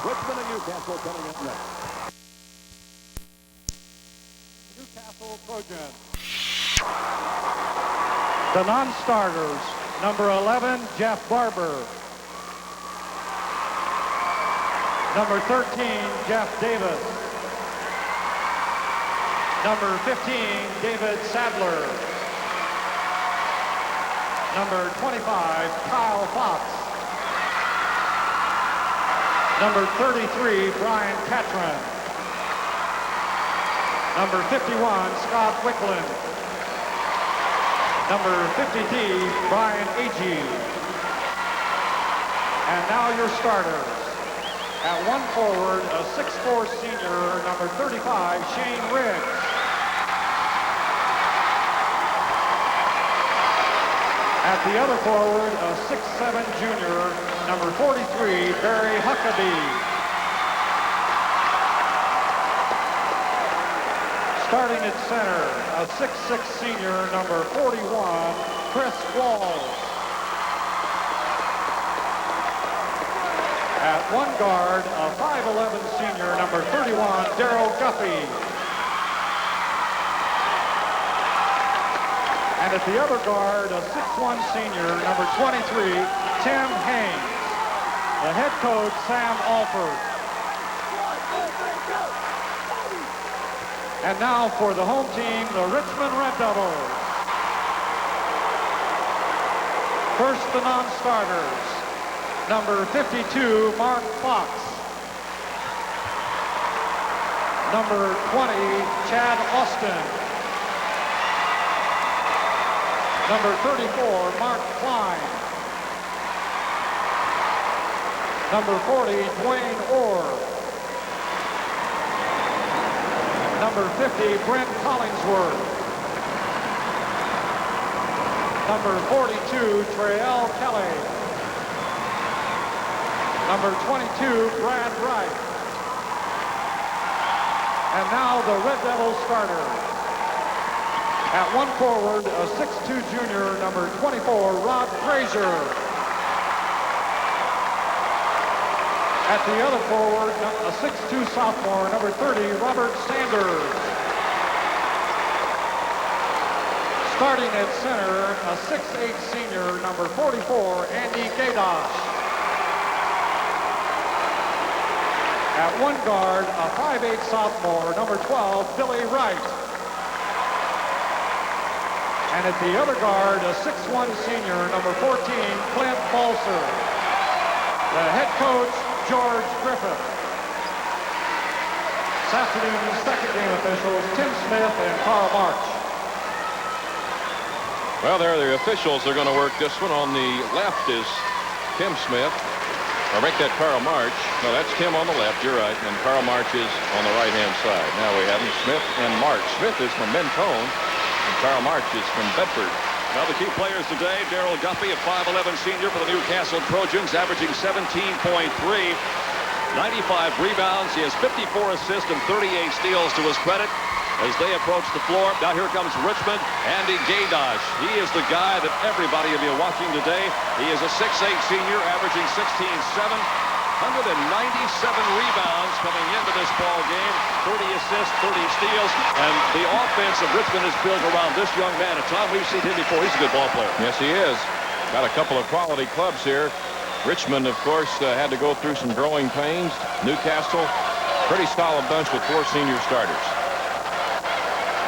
Richmond and Newcastle coming up next. Newcastle Trojans. The non-starters, number 11, Jeff Barber. Number 13, Jeff Davis. Number 15, David Sadler. Number 25, Kyle Fox. Number 33, Brian Catron. Number 51, Scott Wickland. Number 50D, Brian Agee. And now your starters. At one forward, a 6'4" senior, number 35, Shane Riggs. At the other forward, a 6'7" junior, number 43, Barry Huckabee. Starting at center, a 6'6" senior, number 41, Chris Walls. At one guard, a 5'11" senior, number 31, Darryl Guffey. And at the other guard, a 6'1" senior, number 23, Tim Haynes. The head coach, Sam Alford. And now for the home team, the Richmond Red Devils. First, the non-starters. Number 52, Mark Fox. Number 20, Chad Austin. Number 34, Mark Klein. Number 40, Dwayne Orr. Number 50, Brent Collingsworth. Number 42, Trael Kelly. Number 22, Brad Wright. And now the Red Devils starter. At one forward, a 6'2" junior, number 24, Rod Frazier. At the other forward, a 6'2" sophomore, number 30, Robert Sanders. Starting at center, a 6'8" senior, number 44, Andy Gaydosh. At one guard, a 5'8" sophomore, number 12, Billy Wright. And at the other guard, a 6'1" senior, number 14, Clint Balser. The head coach, George Griffith. This afternoon's second game officials, Tim Smith and Carl March. Well, there the officials are going to work this one. On the left is Tim Smith. I'll make that Carl March. No, that's Tim on the left. You're right. And Carl March is on the right-hand side. Now we have them, Smith and March. Smith is from Mentone, and Carl March is from Bedford. Now the key players today, Darryl Guffey, a 5'11" senior for the Newcastle Trojans, averaging 17.3, 95 rebounds. He has 54 assists and 38 steals to his credit as they approach the floor. Now here comes Richmond, Andy Gaydosh. He is the guy that everybody will be watching today. He is a 6'8" senior, averaging 16.7, 197 rebounds coming into this ball game, 30 assists, 30 steals, and the offense of Richmond is built around this young man. And Tom, we've seen him before. He's a good ball player. Yes, he is. Got a couple of quality clubs here. Richmond, of course, had to go through some growing pains. Newcastle, pretty solid bunch with 4 senior starters.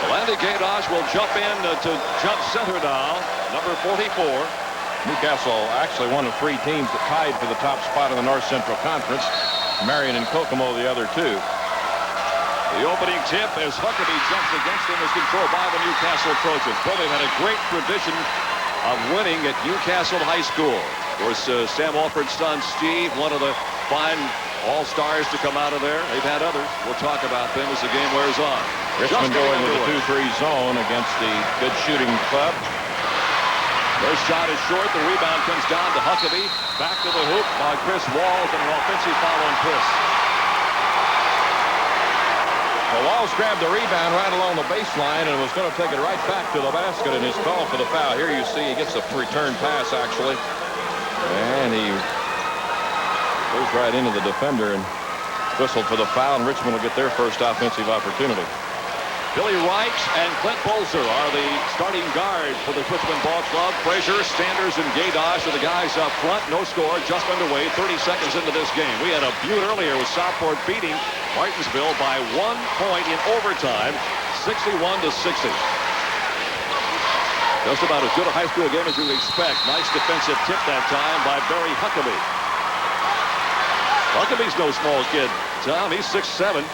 Well, Andy Gaydosh will jump in to jump center now, number 44. Newcastle actually one of 3 teams that tied for the top spot in the North Central Conference. Marion and Kokomo the other 2. The opening tip as Huckabee jumps against him is controlled by the Newcastle Trojans. Well, they've had a great tradition of winning at Newcastle High School. Of course, Sam Alford's son, Steve, one of the fine all-stars to come out of there. They've had others. We'll talk about them as the game wears on. Richmond going with the 2-3 zone against the good shooting club. First shot is short. The rebound comes down to Huckabee. Back to the hoop by Chris Walls, and an offensive foul on Chris. Well, Walls grabbed the rebound right along the baseline and was going to take it right back to the basket in his call for the foul. Here you see he gets a return pass, actually. And he Goes right into the defender and whistled for the foul, and Richmond will get their first offensive opportunity. Billy Wright and Clint Bolzer are the starting guards for the Richmond Ball Club. Frazier, Sanders, and Gaydosh are the guys up front. No score, just underway, 30 seconds into this game. We had a feud earlier with Southport beating Martinsville by 1 point in overtime, 61-60. Just about as good a high school game as you would expect. Nice defensive tip that time by Barry Huckabee. Huckabee's no small kid, Tom. He's 6'7".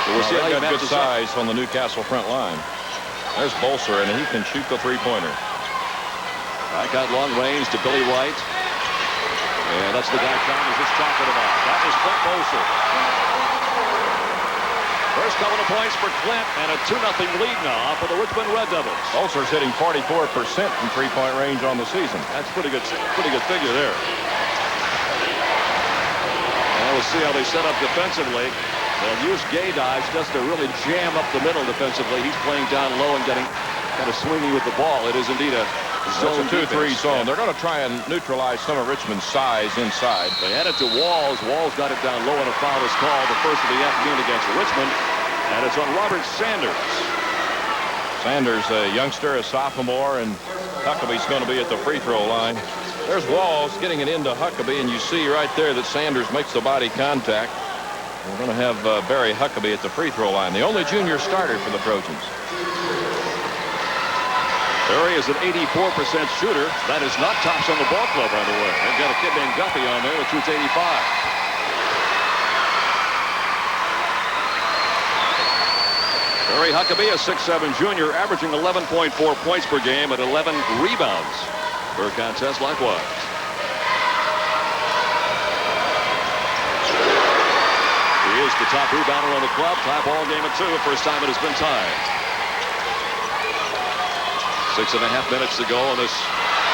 We'll see how he got good size on the Newcastle front line. There's Bolser, and he can shoot the three-pointer. Back out long range to Billy Wright. And that's the guy Tom was just talking about. That was Clint Bolser. First couple of points for Clint, and a 2-0 lead now for the Richmond Red Devils. Bolser's hitting 44% from three-point range on the season. That's pretty good figure there. And we'll see how they set up defensively. They'll use Gaydosh just to really jam up the middle defensively. He's playing down low and getting kind of swinging with the ball. It is indeed a zone 2-3 zone. They're going to try and neutralize some of Richmond's size inside. They had it to Walls. Walls got it down low, and a foul is called, the first of the afternoon against Richmond. And it's on Robert Sanders. Sanders, a youngster, a sophomore, and Huckabee's going to be at the free throw line. There's Walls getting it into Huckabee, and you see right there that Sanders makes the body contact. We're going to have Barry Huckabee at the free throw line, the only junior starter for the Trojans. Barry is an 84% shooter. That is not tops on the ball club, by the way. They've got a kid named Guppy on there that shoots 85. Barry Huckabee, a 6'7" junior, averaging 11.4 points per game and 11 rebounds per contest likewise. He is the top rebounder on the club. Tie ball game at 2. First time it has been tied. 6.5 minutes to go in this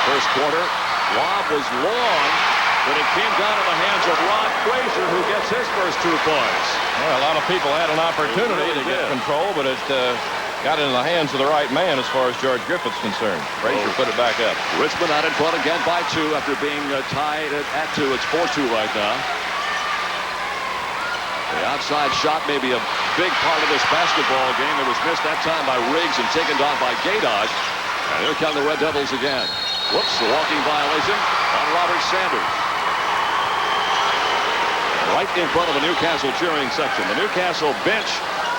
first quarter. Lob was long, but it came down in the hands of Ron Frazier, who gets his first 2 points. Well, a lot of people had an opportunity to get control, but it got into the hands of the right man as far as George Griffith's concerned. Frazier put it back up. Richmond out in front again by 2 after being tied at 2. It's 4-2 right now. The outside shot may be a big part of this basketball game. It was missed that time by Riggs and taken down by Gaydosh. And here come the Red Devils again. Whoops, the walking violation on Robert Sanders. Right in front of the Newcastle cheering section. The Newcastle bench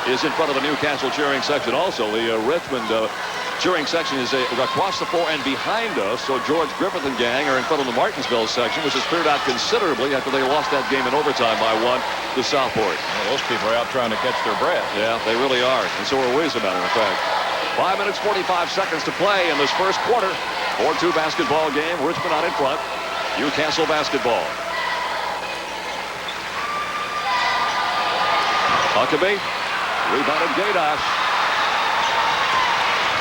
is in front of the Newcastle cheering section also. The Richmond cheering section is across the floor and behind us. So George Griffith and gang are in front of the Martinsville section, which has cleared out considerably after they lost that game in overtime by 1 to Southport. Well, those people are out trying to catch their breath. Yeah, they really are. And so are we, as a matter of fact. 5 minutes, 45 seconds to play in this first quarter. 4-2 basketball game. Richmond out in front. Newcastle basketball. Huckabee. Rebounded Gaydosh.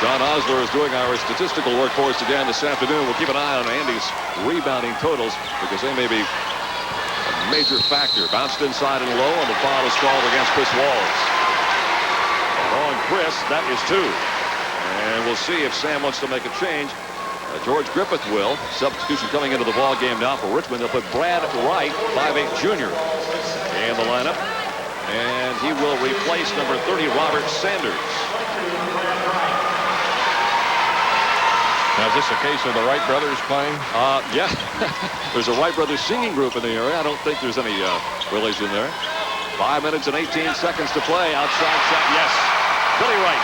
John Osler is doing our statistical work for us again this afternoon. We'll keep an eye on Andy's rebounding totals because they may be a major factor. Bounced inside and low, and the foul is called against Chris Walls. On Chris, that is 2. And we'll see if Sam wants to make a change. George Griffith will. Substitution coming into the ball game now for Richmond. They'll put Brad Wright, 5'8" junior, in the lineup. And he will replace number 30, Robert Sanders. Now, is this a case of the Wright brothers playing? Yeah. There's a Wright brothers singing group in the area. I don't think there's any relation there. 5 minutes and 18 seconds to play. Outside shot, yes. Billy Wright.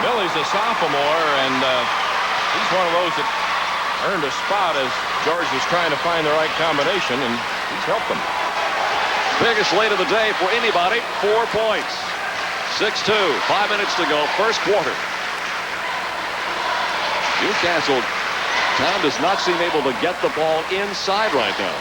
Billy's a sophomore, and he's one of those that earned a spot as George was trying to find the right combination, and he's helped them. Biggest lead of the day for anybody, 4 points. 6-2, 5 minutes to go, first quarter. Newcastle town does not seem able to get the ball inside right now.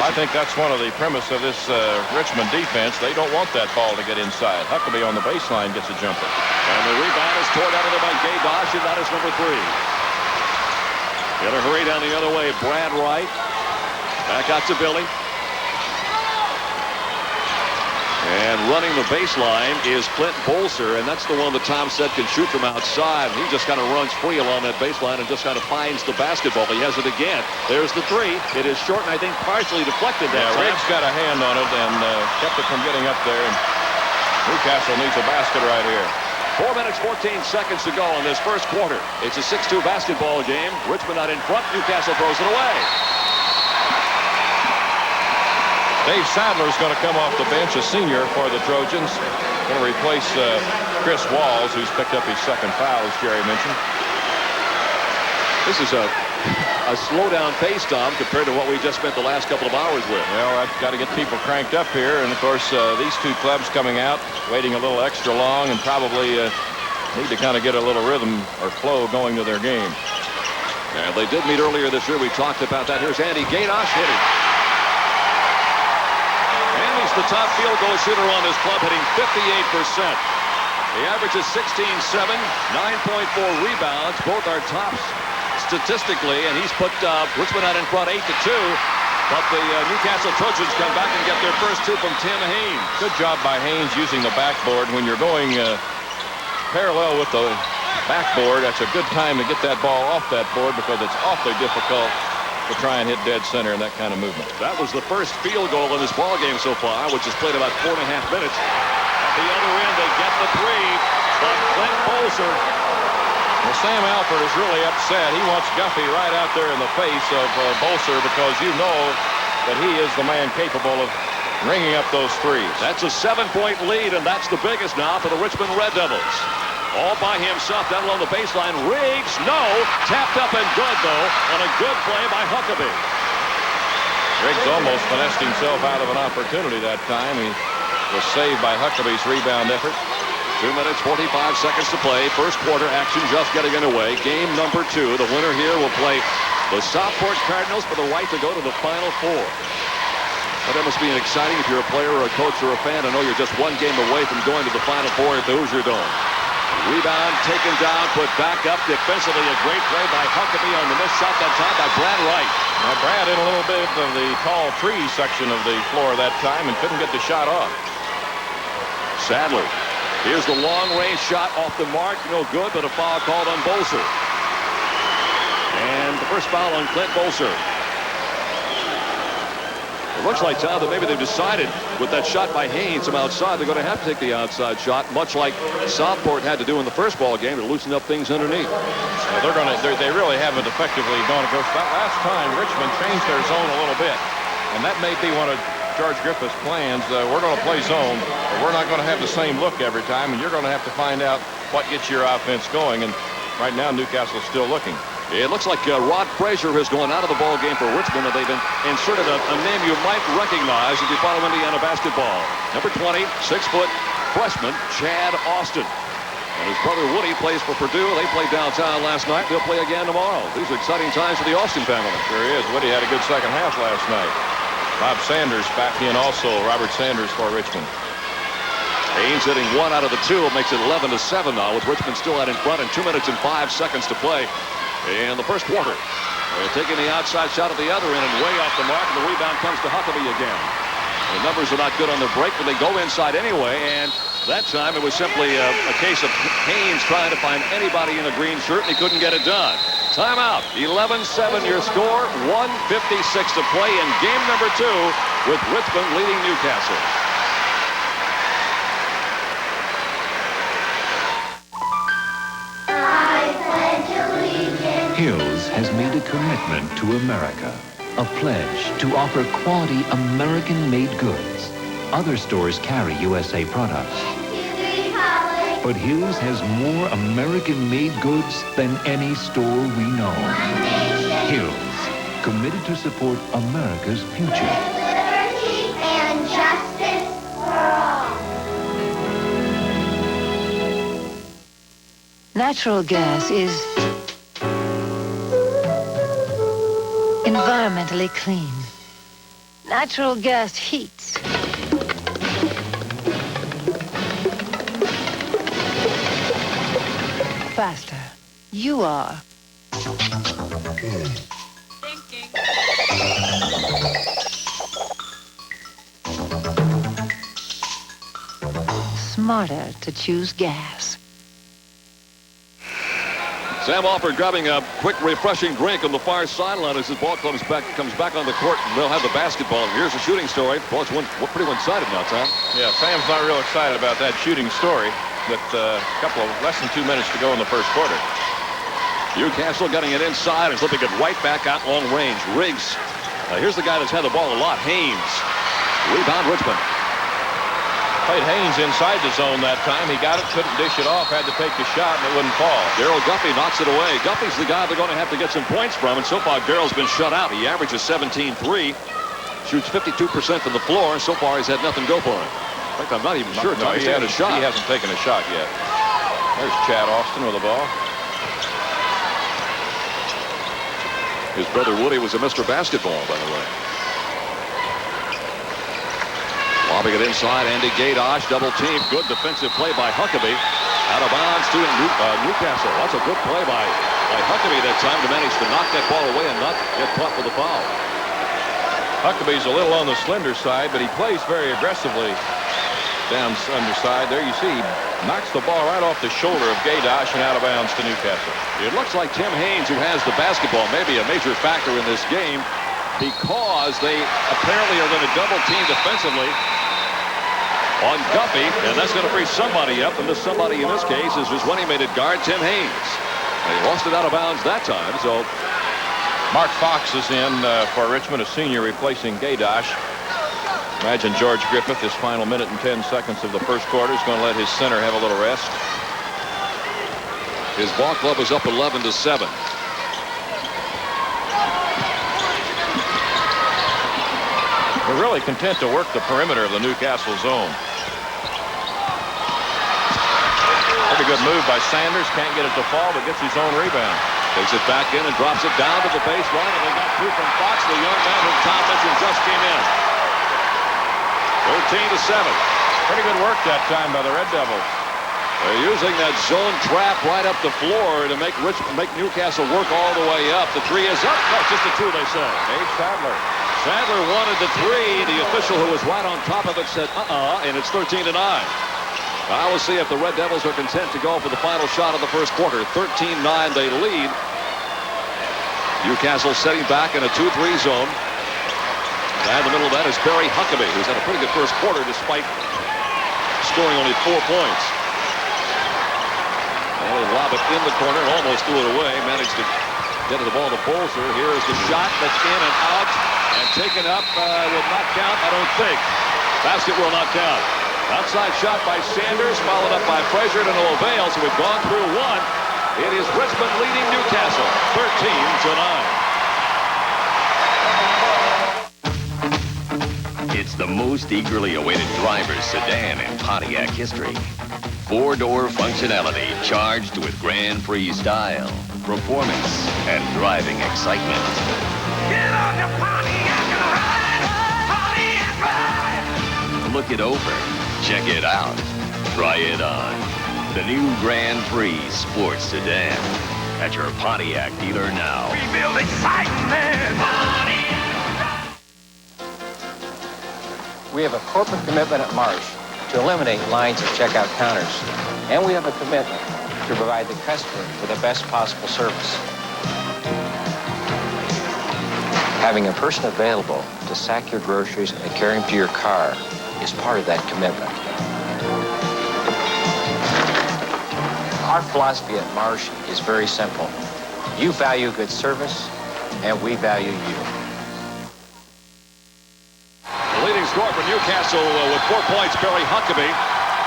I think that's one of the premise of this Richmond defense. They don't want that ball to get inside. Huckabee on the baseline gets a jumper. And the rebound is toward out of there by Gaydosh, and that is number 3. Got to hurry down the other way. Brad Wright. Back out to Billy. And running the baseline is Clint Bolser, and that's the one that Tom said can shoot from outside. He just kind of runs free along that baseline and just kind of finds the basketball. He has it again. There's the three. It is short and I think partially deflected that time. Riggs got a hand on it and kept it from getting up there. And Newcastle needs a basket right here. 4 minutes, 14 seconds to go in this first quarter. It's a 6-2 basketball game. Richmond out in front. Newcastle throws it away. Dave Sadler's going to come off the bench, a senior for the Trojans. Going to replace Chris Walls, who's picked up his second foul, as Jerry mentioned. This is a slow-down pace, Tom, compared to what we just spent the last couple of hours with. Well, I've got to get people cranked up here. And, of course, these two clubs coming out, waiting a little extra long, and probably need to kind of get a little rhythm or flow going to their game. And they did meet earlier this year. We talked about that. Here's Andy Gadosh hitting. He's the top field goal shooter on this club, hitting 58%. The average is 16-7, 9.4 rebounds. Both are tops statistically, and he's put Richmond out in front 8-2. But the Newcastle Trojans come back and get their first two from Tim Haynes. Good job by Haynes using the backboard. When you're going parallel with the backboard, that's a good time to get that ball off that board because it's awfully difficult to try and hit dead center in that kind of movement. That was the first field goal in this ball game so far, which has played about 4.5 minutes. At the other end, they get the three from Clint Bolser. Well, Sam Alford is really upset. He wants Guffey right out there in the face of Bolser because you know that he is the man capable of ringing up those threes. That's a 7-point lead, and that's the biggest now for the Richmond Red Devils. All by himself down along the baseline. Riggs, no. Tapped up and good, though, on a good play by Huckabee. Riggs almost finessed himself out of an opportunity that time. He was saved by Huckabee's rebound effort. 2 minutes, 45 seconds to play. First quarter action just getting underway. Game number 2. The winner here will play the Southport Cardinals for the right to go to the Final Four. But that must be exciting if you're a player or a coach or a fan to know you're just one game away from going to the Final Four at the Hoosier Dome. Rebound taken down, put back up defensively. A great play by Huckabee on the missed shot that time by Brad Wright. Now Brad in a little bit of the tall tree section of the floor that time and couldn't get the shot off. Sadler. Here's the long-range shot off the mark. No good, but a foul called on Bolser. And the first foul on Clint Bolser. It looks like, Tom, that maybe they've decided with that shot by Haynes from outside, they're going to have to take the outside shot, much like Southport had to do in the first ball game to loosen up things underneath. Well, they really haven't effectively gone to go. Last time, Richmond changed their zone a little bit, and that may be one of George Griffith's plans. We're going to play zone, but we're not going to have the same look every time, and you're going to have to find out what gets your offense going. And right now, Newcastle's still looking. It looks like Rod Frazier has gone out of the ball game for Richmond, and they've inserted a name you might recognize if you follow Indiana basketball. Number 20, 6-foot freshman, Chad Austin. And his brother Woody plays for Purdue. They played downtown last night. They'll play again tomorrow. These are exciting times for the Austin family. Sure is. Woody had a good second half last night. Bob Sanders back in also. Robert Sanders for Richmond. Haynes hitting 1 out of the 2. It makes it 11-7 now with Richmond still out in front and 2 minutes and 5 seconds to play in the first quarter. They're taking the outside shot at the other end and way off the mark, and the rebound comes to Huckabee again. The numbers are not good on the break, but they go inside anyway, and that time it was simply a case of Haynes trying to find anybody in a green shirt, and he couldn't get it done. Timeout. 11-7 your score, 1:56 to play in game number 2 with Richmond leading Newcastle. Hills has made a commitment to America, a pledge to offer quality American-made goods. Other stores carry USA products. But Hills has more American-made goods than any store we know. Hills, committed to support America's future. Liberty and justice for all. Natural gas is environmentally clean. Natural gas heats. Faster. You are. smarter to choose gas. Sam Alford grabbing a quick, refreshing drink on the far sideline as his ball comes back on the court, and they'll have the basketball. And here's the shooting story. Well, it's pretty one-sided now, Tom. Yeah, Sam's not real excited about that shooting story with less than 2 minutes to go in the first quarter. Newcastle getting it inside and slipping it right back out long range. Riggs. Here's the guy that's had the ball a lot. Haynes. Rebound Richmond. Played Haynes inside the zone that time. He got it, couldn't dish it off, had to take the shot, and it wouldn't fall. Darryl Guffey knocks it away. Guffey's the guy they're going to have to get some points from, and so far Darryl's been shut out. He averages 17-3, shoots 52% from the floor, and so far he's had nothing go for him. In fact, I'm not even sure he's had a shot. He hasn't taken a shot yet. There's Chad Austin with the ball. His brother Woody was a Mr. Basketball, by the way. Lobbing it inside, Andy Gadosh, double team. Good defensive play by Huckabee. Out of bounds to Newcastle. That's a good play by Huckabee that time to manage to knock that ball away and not get caught with a foul. Huckabee's a little on the slender side, but he plays very aggressively down underside. There you see, he knocks the ball right off the shoulder of Gadosh and out of bounds to Newcastle. It looks like Tim Haynes, who has the basketball, may be a major factor in this game because they apparently are going to double team defensively on Guffey, and that's going to free somebody up, and this somebody in this case is his running-mated guard, Tim Haynes. And he lost it out of bounds that time, so Mark Fox is in for Richmond, a senior replacing Gadosh. Imagine George Griffith, this final minute and 10 seconds of the first quarter, is going to let his center have a little rest. His ball club is up 11-7. They're really content to work the perimeter of the Newcastle zone. Pretty good move by Sanders. Can't get it to fall, but gets his own rebound. Takes it back in and drops it down to the baseline, and they got two from Fox, the young man whom Tom mentioned just came in. 13-7. Pretty good work that time by the Red Devils. They're using that zone trap right up the floor to make Newcastle work all the way up. The three is up. No, just the two, they say. Dave Sadler. Sadler wanted the three. The official who was right on top of it said, and it's 13-9. Now we'll see if the Red Devils are content to go for the final shot of the first quarter. 13-9, they lead. Newcastle setting back in a 2-3 zone. And in the middle of that is Barry Huckabee, who's had a pretty good first quarter despite scoring only 4 points. And they lob it in the corner and almost threw it away. Managed to get the ball to Bolzer. Here is the shot that's in and out and taken up. Will not count, I don't think. Basket will not count. Outside shot by Sanders, followed up by Frazier, to no avail. So we've gone through one. It is Richmond leading Newcastle 13-9. It's the most eagerly awaited driver's sedan in Pontiac history. 4-door functionality charged with Grand Prix style, performance, and driving excitement. Get on your Pontiac and ride! Look it over. Check it out. Try it on. The new Grand Prix Sports Sedan. At your Pontiac dealer now. We build excitement! We have a corporate commitment at Marsh to eliminate lines of checkout counters. And we have a commitment to provide the customer with the best possible service. Having a person available to sack your groceries and carry them to your car is part of that commitment. Our philosophy at Marsh is very simple. You value good service, and we value you. The leading scorer for Newcastle with 4 points, Barry Huckabee.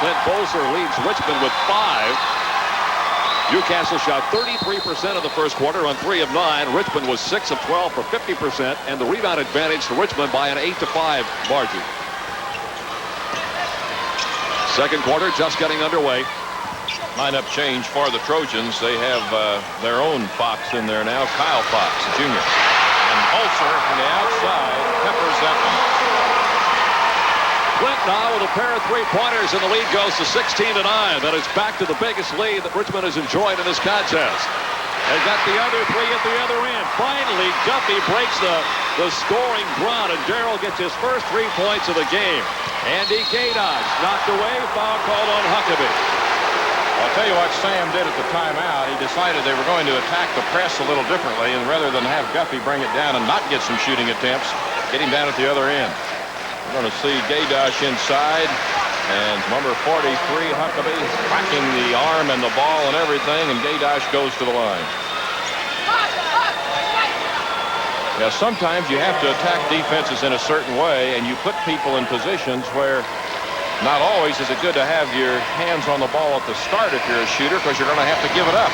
Clint Bolzer leads Richmond with 5. Newcastle shot 33% of the first quarter on 3 of 9. Richmond was 6 of 12 for 50%, and the rebound advantage to Richmond by an 8-5 margin. Second quarter just getting underway. Lineup change for the Trojans. They have their own Fox in there now, Kyle Fox, Jr. And Bolzer from the outside peppers that one. Clint now with a pair of three-pointers, and the lead goes to 16-9. That is back to the biggest lead that Richmond has enjoyed in this contest. They got the other three at the other end. Finally, Guffey breaks the scoring drought, and Darrell gets his first 3 points of the game. Andy Gaydosh knocked away, foul called on Huckabee. I'll tell you what Sam did at the timeout. He decided they were going to attack the press a little differently, and rather than have Guffey bring it down and not get some shooting attempts, get him down at the other end. We're going to see Gaydosh inside, and number 43, Huckabee, whacking the arm and the ball and everything, and Gaydosh goes to the line. Now, sometimes you have to attack defenses in a certain way, and you put people in positions where not always is it good to have your hands on the ball at the start if you're a shooter, because you're going to have to give it up.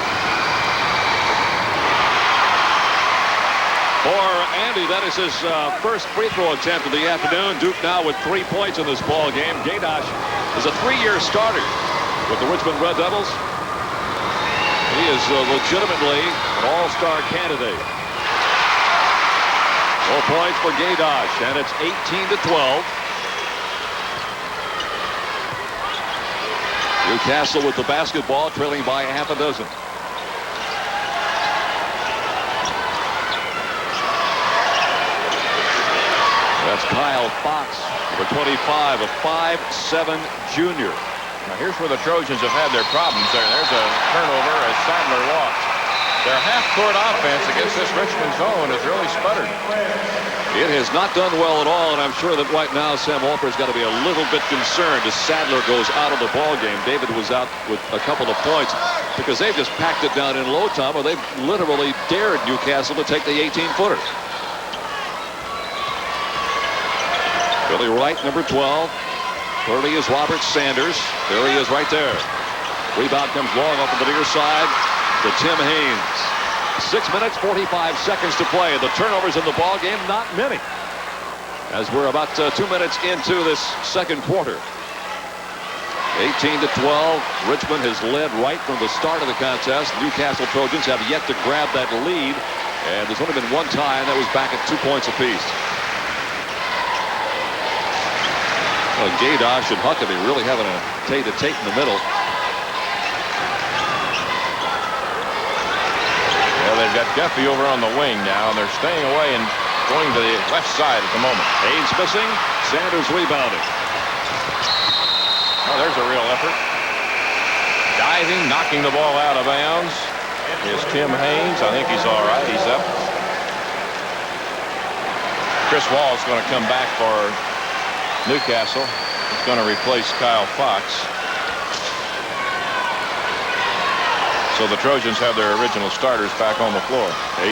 For Andy, that is his first free throw attempt of the afternoon. Duke now with 3 points in this ball game. Gaydosh is a 3-year starter with the Richmond Red Devils. He is legitimately an all-star candidate. 4 points for Gaydosh, and it's 18-12. Newcastle with the basketball, trailing by half a dozen. That's Kyle Fox, number 25, a 5'7" junior. Now here's where the Trojans have had their problems. There's a turnover as Sadler walks. Their half-court offense against this Richmond zone has really sputtered. It has not done well at all, and I'm sure that right now Sam Walker's got to be a little bit concerned as Sadler goes out of the ball game. David was out with a couple of points because they've just packed it down in low time, or they've literally dared Newcastle to take the 18-footer. Billy Wright, number 12. 30 is Robert Sanders. There he is right there. Rebound comes long off of the near side to Tim Haynes. 6 minutes, 45 seconds to play. The turnovers in the ball game, not many, as we're about 2 minutes into this second quarter. 18-12. Richmond has led right from the start of the contest. Newcastle Trojans have yet to grab that lead, and there's only been one time that was back at 2 points apiece. Well, Gaydosh and Huckabee really having a tete-a-tete in the middle. They've got Guffey over on the wing now, and they're staying away and going to the left side at the moment. Haynes missing. Sanders rebounding. Oh, there's a real effort. Diving, knocking the ball out of bounds is Tim Haynes. I think he's all right. He's up. Chris Wall's going to come back for Newcastle. He's going to replace Kyle Fox. So the Trojans have their original starters back on the floor.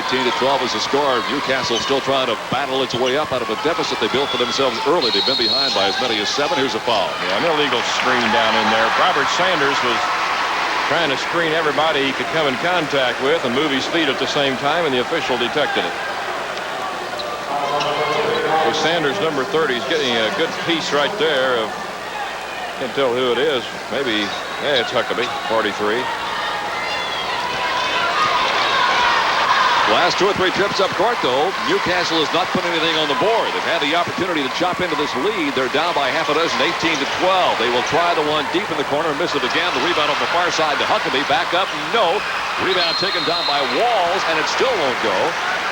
18-12 is the score. Newcastle still trying to battle its way up out of a deficit they built for themselves early. They've been behind by as many as 7. Here's a foul. Yeah, an illegal screen down in there. Robert Sanders was trying to screen everybody he could come in contact with and move his feet at the same time, and the official detected it. So Sanders, number 30, is getting a good piece right there of, can't tell who it is. Maybe, yeah, it's Huckabee, 43. Last 2 or 3 trips up court, though, Newcastle has not put anything on the board. They've had the opportunity to chop into this lead. They're down by half a dozen, 18-12. They will try the one deep in the corner and miss it again. The rebound on the far side to Huckabee. Back up, no. Rebound taken down by Walls, and it still won't go.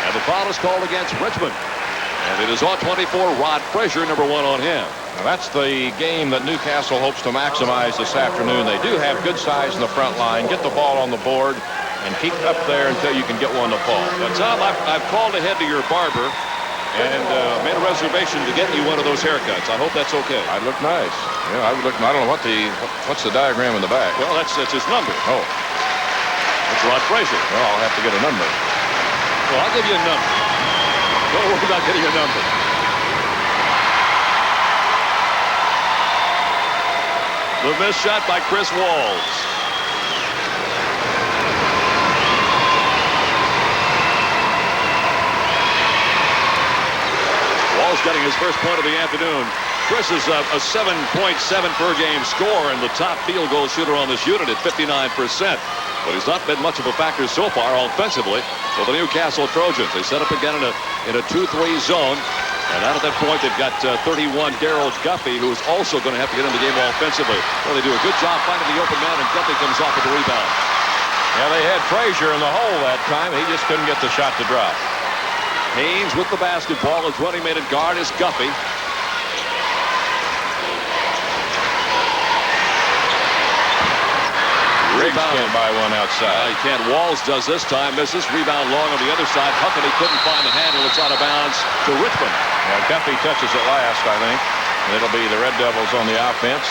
And the foul is called against Richmond. And it is on 24, Rod Frazier, number 1 on him. Now that's the game that Newcastle hopes to maximize this afternoon. They do have good size in the front line. Get the ball on the board and keep up there until you can get one to fall. Now, Tom, I've called ahead to your barber and made a reservation to get you one of those haircuts. I hope that's okay. I'd look nice. Yeah, I would look. I don't know what's the diagram in the back. Well, that's his number. Oh, it's Rod Frazier. Well, I'll have to get a number. Well, I'll give you a number. Don't worry about getting a number. The missed shot by Chris Walls. Walls getting his first point of the afternoon. Chris is a 7.7 per game scorer and the top field goal shooter on this unit at 59%. But he's not been much of a factor so far offensively for the Newcastle Trojans. They set up again in a 2-3 zone. And out at that point, they've got 31 Darrell Guffey, who is also going to have to get in the game offensively. Well, they do a good job finding the open man, and Guffey comes off with the rebound. Yeah, they had Frazier in the hole that time. He just couldn't get the shot to drop. Haynes with the basketball. His running-mate at guard is Guffey. Riggs can't buy one outside. He can't. Walls does this time. Misses. Rebound long on the other side. Huckabee couldn't find the handle. It's out of bounds to Richmond. Yeah, Guffey touches it last, I think. And it'll be the Red Devils on the offense.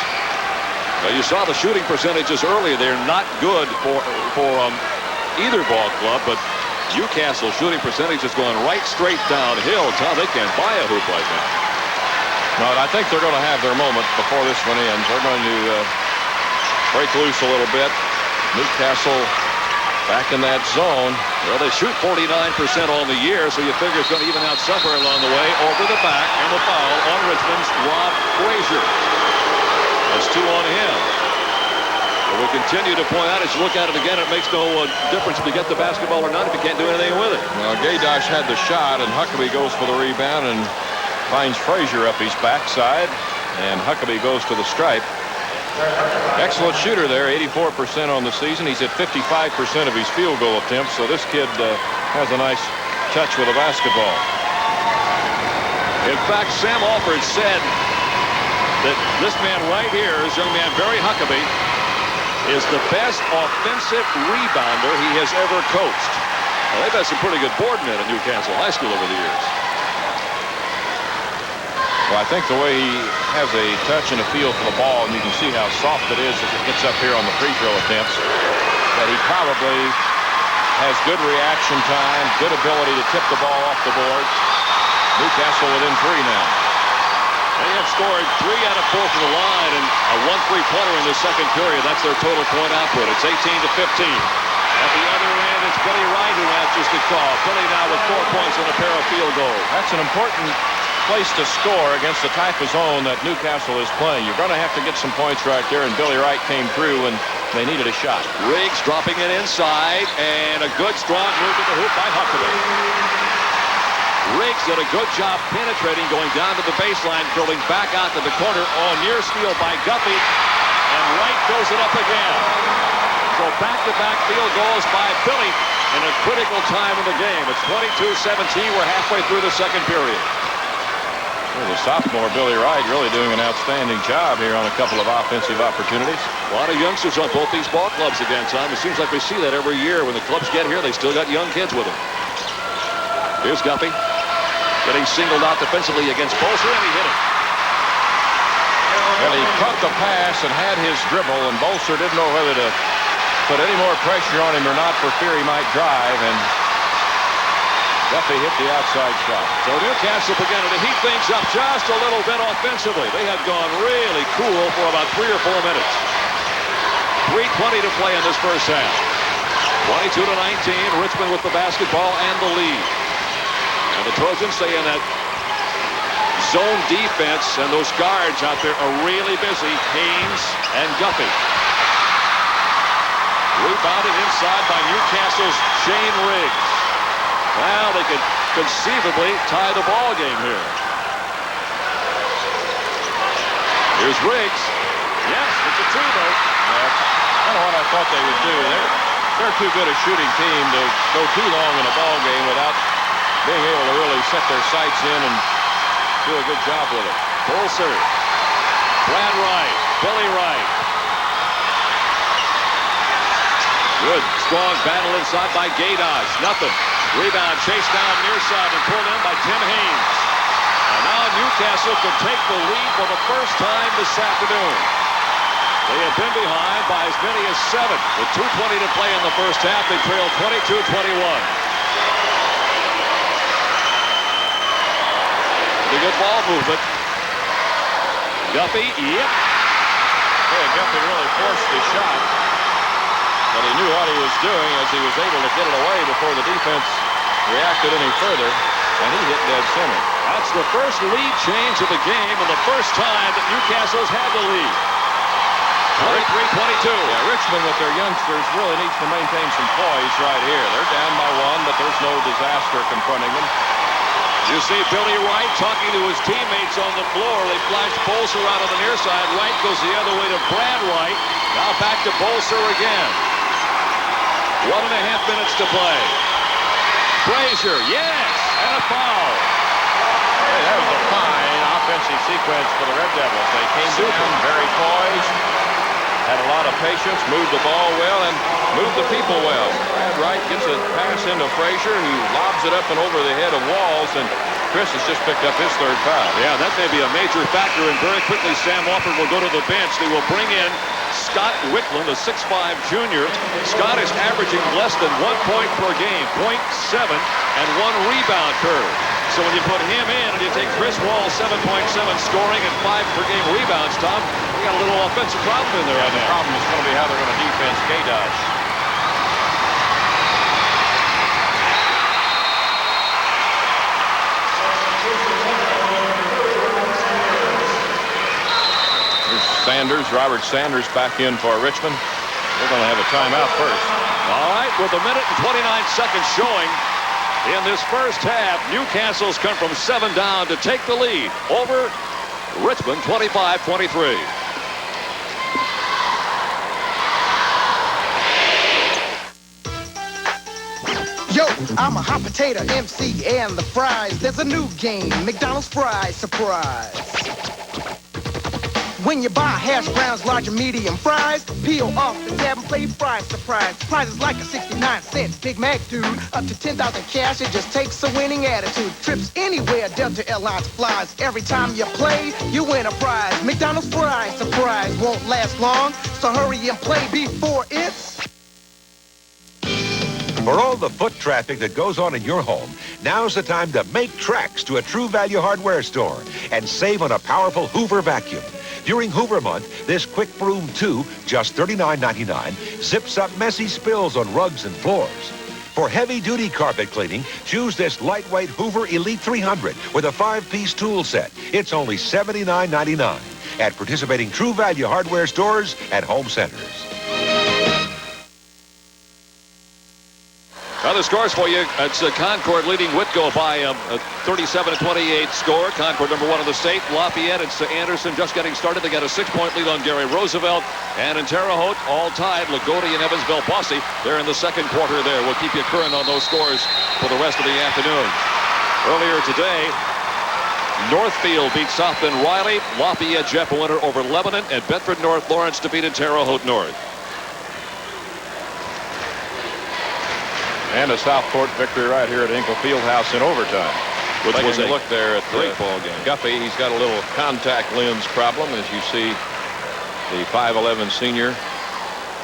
Well, you saw the shooting percentages earlier. They're not good for either ball club, but Newcastle shooting percentage is going right straight downhill. Tom, they can't buy a hoop right now. No, I think they're going to have their moment before this one ends. They're going to break loose a little bit. Newcastle back in that zone. Well, they shoot 49% on the year, so you figure it's going to even out somewhere along the way. Over the back, and the foul on Richmond's Rob Frazier. That's 2 on him. But we continue to point out, as you look at it again, it makes no difference if you get the basketball or not if you can't do anything with it. Well, Gaydosh had the shot, and Huckabee goes for the rebound and finds Frazier up his backside, and Huckabee goes to the stripe. Excellent shooter there, 84% on the season. He's at 55% of his field goal attempts, so this kid has a nice touch with a basketball. In fact, Sam Alford said that this man right here, this young man, Barry Huckabee, is the best offensive rebounder he has ever coached. Well, they've had some pretty good board men at Newcastle High School over the years. Well, I think the way he has a touch and a feel for the ball, and you can see how soft it is as it gets up here on the free throw attempts, that he probably has good reaction time, good ability to tip the ball off the board. Newcastle within 3 now. They have scored 3 out of 4 from the line and a 1 3-pointer in the second period. That's their total point output. It's 18-15. At the other end, it's Billy Wright who answers the call. Billy now with 4 points and a pair of field goals. That's an important place to score against the type of zone that Newcastle is playing. You're going to have to get some points right there, and Billy Wright came through when they needed a shot. Riggs dropping it inside, and a good strong move to the hoop by Huckabee. Riggs did a good job penetrating, going down to the baseline, drilling back out to the corner. Oh, near steal by Guffey, and Wright fills it up again. So back-to-back field goals by Billy in a critical time in the game. It's 22-17. We're halfway through the second period. Well, the sophomore Billy Wright really doing an outstanding job here on a couple of offensive opportunities. A lot of youngsters on both these ball clubs again, Tom. It seems like we see that every year. When the clubs get here, they still got young kids with them. Here's Guffey getting singled out defensively against Bolser, and he hit it. Well, he caught the pass and had his dribble, and Bolser didn't know whether to put any more pressure on him or not for fear he might drive, and Guffey hit the outside shot. So Newcastle beginning to heat things up just a little bit offensively. They had gone really cool for about 3 or 4 minutes. 3:20 to play in this first half. 22-19, Richmond with the basketball and the lead. And the Trojans stay in that zone defense, and those guards out there are really busy. Haynes and Guffey. Rebounded inside by Newcastle's Shane Riggs. Well, they could conceivably tie the ball game here. Here's Riggs. Yes, it's a 2, though. That's kind of what I thought they would do. They're too good a shooting team to go too long in a ball game without being able to really set their sights in and do a good job with it. Bolser. Brad Wright. Billy Wright. Good, strong battle inside by Gaydosh. Nothing. Rebound chased down near side and pulled in by Tim Haynes. And now Newcastle could take the lead for the first time this afternoon. They have been behind by as many as 7. With 2:20 to play in the first half, they trail 22-21. Pretty good ball movement. Guffey, yep. Yeah, Guffey really forced the shot, but he knew what he was doing as he was able to get it away before the defense reacted any further, and he hit dead center. That's the first lead change of the game and the first time that Newcastle's had the lead. 23-22. Yeah, Richmond with their youngsters really needs to maintain some poise right here. They're down by 1, but there's no disaster confronting them. You see Billy Wright talking to his teammates on the floor. They flash Bolser out on the near side. Wright goes the other way to Brad Wright. Now back to Bolser again. 1.5 minutes to play. Frazier, yes, and a foul. Hey, that was a fine offensive sequence for the Red Devils. They came down very poised, had a lot of patience, moved the ball well, and moved the people well. Brad Wright gets a pass into Frazier, who lobs it up and over the head of Walls, and Chris has just picked up his third foul. Yeah, that may be a major factor, and very quickly Sam Wofford will go to the bench. They will bring in Scott Wickland, a 6'5 junior. Scott is averaging less than 1 point per game, 0.7, and 1 rebound per. So when you put him in and you take Chris Wall, 7.7 scoring and 5 per game rebounds, Tom, we got a little offensive problem in there right The now. problem is going to be how they're going to defense Gadosh. Sanders, Robert Sanders back in for Richmond. We're going to have a timeout first. All right, with 1 minute and 29 seconds showing in this first half, Newcastle's come from 7 down to take the lead over Richmond, 25-23. Yo, I'm a hot potato MC and the fries. There's a new game, McDonald's fries surprise. When you buy hash browns, large and medium fries, peel off the tab and play fries surprise. Prize is like a 69-cent Big Mac, dude. Up to 10,000 cash, it just takes a winning attitude. Trips anywhere, Delta Airlines flies. Every time you play, you win a prize. McDonald's fries surprise won't last long, so hurry and play before it's... For all the foot traffic that goes on in your home, now's the time to make tracks to a True Value Hardware store and save on a powerful Hoover vacuum. During Hoover Month, this Quick Broom 2, just $39.99, zips up messy spills on rugs and floors. For heavy-duty carpet cleaning, choose this lightweight Hoover Elite 300 with a 5-piece tool set. It's only $79.99 at participating True Value Hardware stores and home centers. Other scores for you. It's Concord leading Whitgo by a 37-28 score. Concord number 1 in the state. Lafayette, it's Anderson just getting started. They got a 6-point lead on Gary Roosevelt. And in Terre Haute, all tied, Lagodi and Evansville Bosse. They're in the second quarter there. We'll keep you current on those scores for the rest of the afternoon. Earlier today, Northfield beat South Bend Riley. Lafayette Jeff Winter over Lebanon. And Bedford North Lawrence defeated Terre Haute North. And a Southport victory right here at Inkle Fieldhouse in overtime. Which was a look there at great ball game. Guffey. He's got a little contact lens problem, as you see the 5'11 senior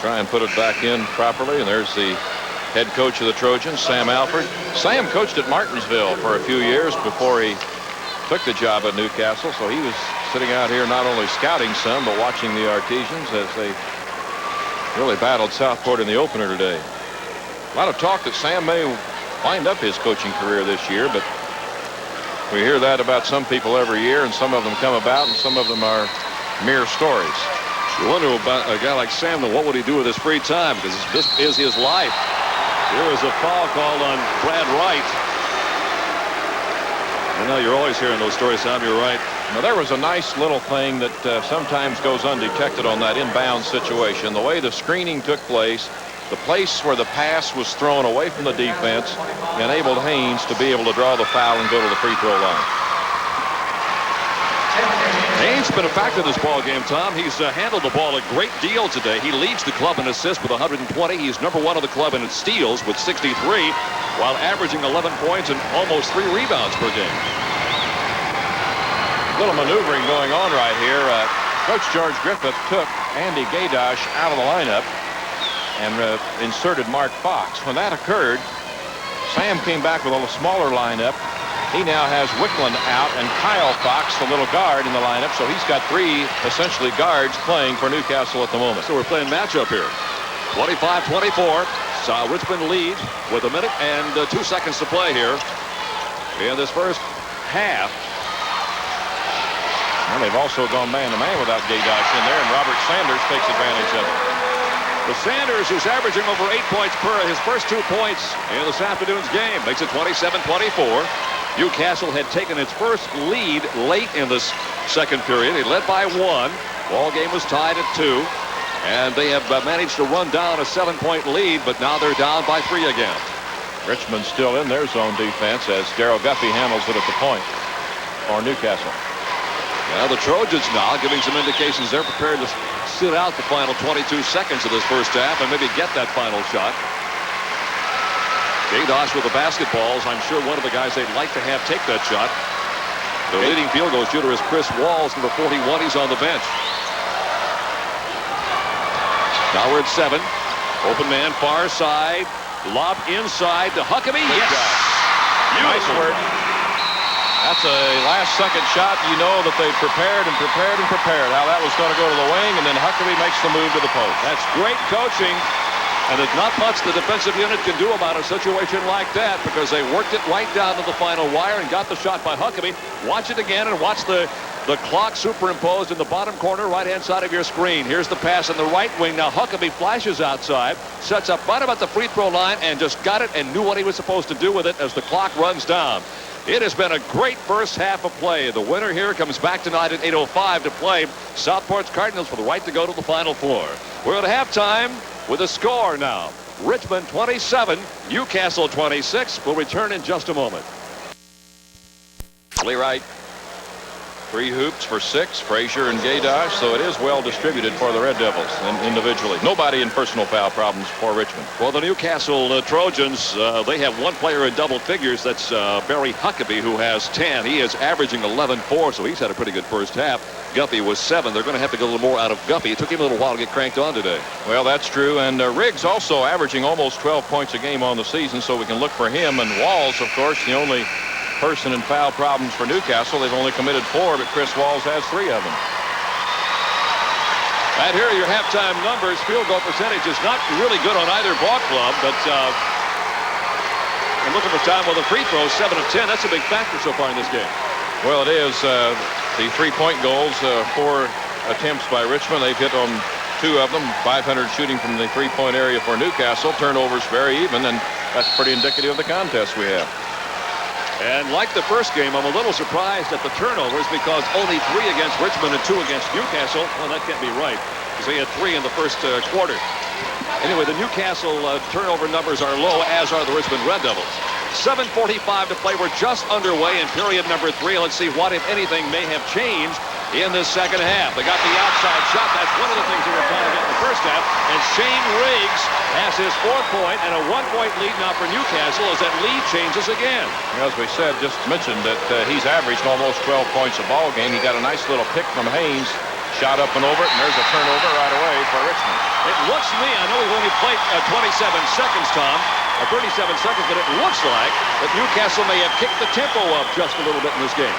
try and put it back in properly. And there's the head coach of the Trojans, Sam Alford. Sam coached at Martinsville for a few years before he took the job at Newcastle. So he was sitting out here not only scouting some, but watching the Artesians as they really battled Southport in the opener today. A lot of talk that Sam may wind up his coaching career this year, but we hear that about some people every year, and some of them come about, and some of them are mere stories. You wonder about a guy like Sam, what would he do with his free time? Because this is his life. Here was a foul called on Brad Wright. I know you're always hearing those stories, Sam. You're right. Now, there was a nice little thing that sometimes goes undetected on that inbound situation. The way the screening took place, the place where the pass was thrown away from the defense enabled Haynes to be able to draw the foul and go to the free throw line. Haynes been a factor in this ball game, Tom. He's handled the ball a great deal today. He leads the club in assists with 120. He's number 1 of the club in steals with 63, while averaging 11 points and almost 3 rebounds per game. Little maneuvering going on right here. Coach George Griffith took Andy Gadosh out of the lineup and inserted Mark Fox. When that occurred, Sam came back with a little smaller lineup. He now has Wickland out and Kyle Fox, the little guard, in the lineup. So he's got 3 essentially guards playing for Newcastle at the moment. So we're playing matchup here. 25-24. Richmond leads with 1 minute and 2 seconds to play here in this first half. And they've also gone man-to-man without Gadosh in there, and Robert Sanders takes advantage of it. The Sanders, who's averaging over 8 points per his first 2 points in this afternoon's game, makes it 27-24. Newcastle had taken its first lead late in this second period. They led by 1. Ball game was tied at 2. And they have managed to run down a 7-point lead, but now they're down by 3 again. Richmond still in their zone defense as Darryl Guffey handles it at the point for Newcastle. Now the Trojans now giving some indications they're prepared to sit out the final 22 seconds of this first half and maybe get that final shot. Gadosh with the basketballs. I'm sure one of the guys they'd like to have take that shot. The leading field goal shooter is Chris Walls, number 41. He's on the bench. Now we're at 7. Open man, far side. Lob inside to Huckabee. Yes. Nice work. That's a last-second shot. You know that they prepared and prepared and prepared how that was going to go to the wing, and then Huckabee makes the move to the post. That's great coaching. And there's not much the defensive unit can do about a situation like that because they worked it right down to the final wire and got the shot by Huckabee. Watch it again and watch the clock superimposed in the bottom corner right-hand side of your screen. Here's the pass in the right wing. Now Huckabee flashes outside, sets up right about the free throw line and just got it and knew what he was supposed to do with it as the clock runs down. It has been a great first half of play. The winner here comes back tonight at 8:05 to play Southport's Cardinals for the right to go to the Final Four. We're at halftime with a score now. Richmond 27, Newcastle 26. We'll return in just a moment. Lee Wright, 3 hoops for 6, Frazier and Gadosh, so it is well distributed for the Red Devils individually. Nobody in personal foul problems for Richmond. Well, the Newcastle Trojans, they have one player in double figures. That's Barry Huckabee, who has 10. He is averaging 11-4, so he's had a pretty good first half. Guffey was 7. They're going to have to get a little more out of Guffey. It took him a little while to get cranked on today. Well, that's true, and Riggs also averaging almost 12 points a game on the season, so we can look for him. And Walls, of course, the only person in foul problems for Newcastle. They've only committed 4, but Chris Walls has 3 of them. Right here are your halftime numbers. Field goal percentage is not really good on either ball club, but I'm looking for time. Well, the free throws, 7 of 10. That's a big factor so far in this game. Well, it is. The 3-point goals, 4 attempts by Richmond. They've hit on 2 of them. 500 shooting from the 3-point area for Newcastle. Turnovers very even, and that's pretty indicative of the contest we have. And like the first game, I'm a little surprised at the turnovers because only 3 against Richmond and 2 against Newcastle. Well, that can't be right because they had 3 in the first quarter. Anyway, the Newcastle turnover numbers are low, as are the Richmond Red Devils. 7:45 to play. We're just underway in period number 3. Let's see what, if anything, may have changed in this second half. They got the outside shot. That's one of the things they were trying to get in the first half. And Shane Riggs has his 4-point and a 1-point lead now for Newcastle as that lead changes again. As we said, just mentioned that he's averaged almost 12 points a ball game. He got a nice little pick from Haynes. Shot up and over it, and there's a turnover right away for Richmond. It looks to me, I know we've only played 27 seconds, Tom, or 37 seconds, but it looks like that Newcastle may have kicked the tempo up just a little bit in this game.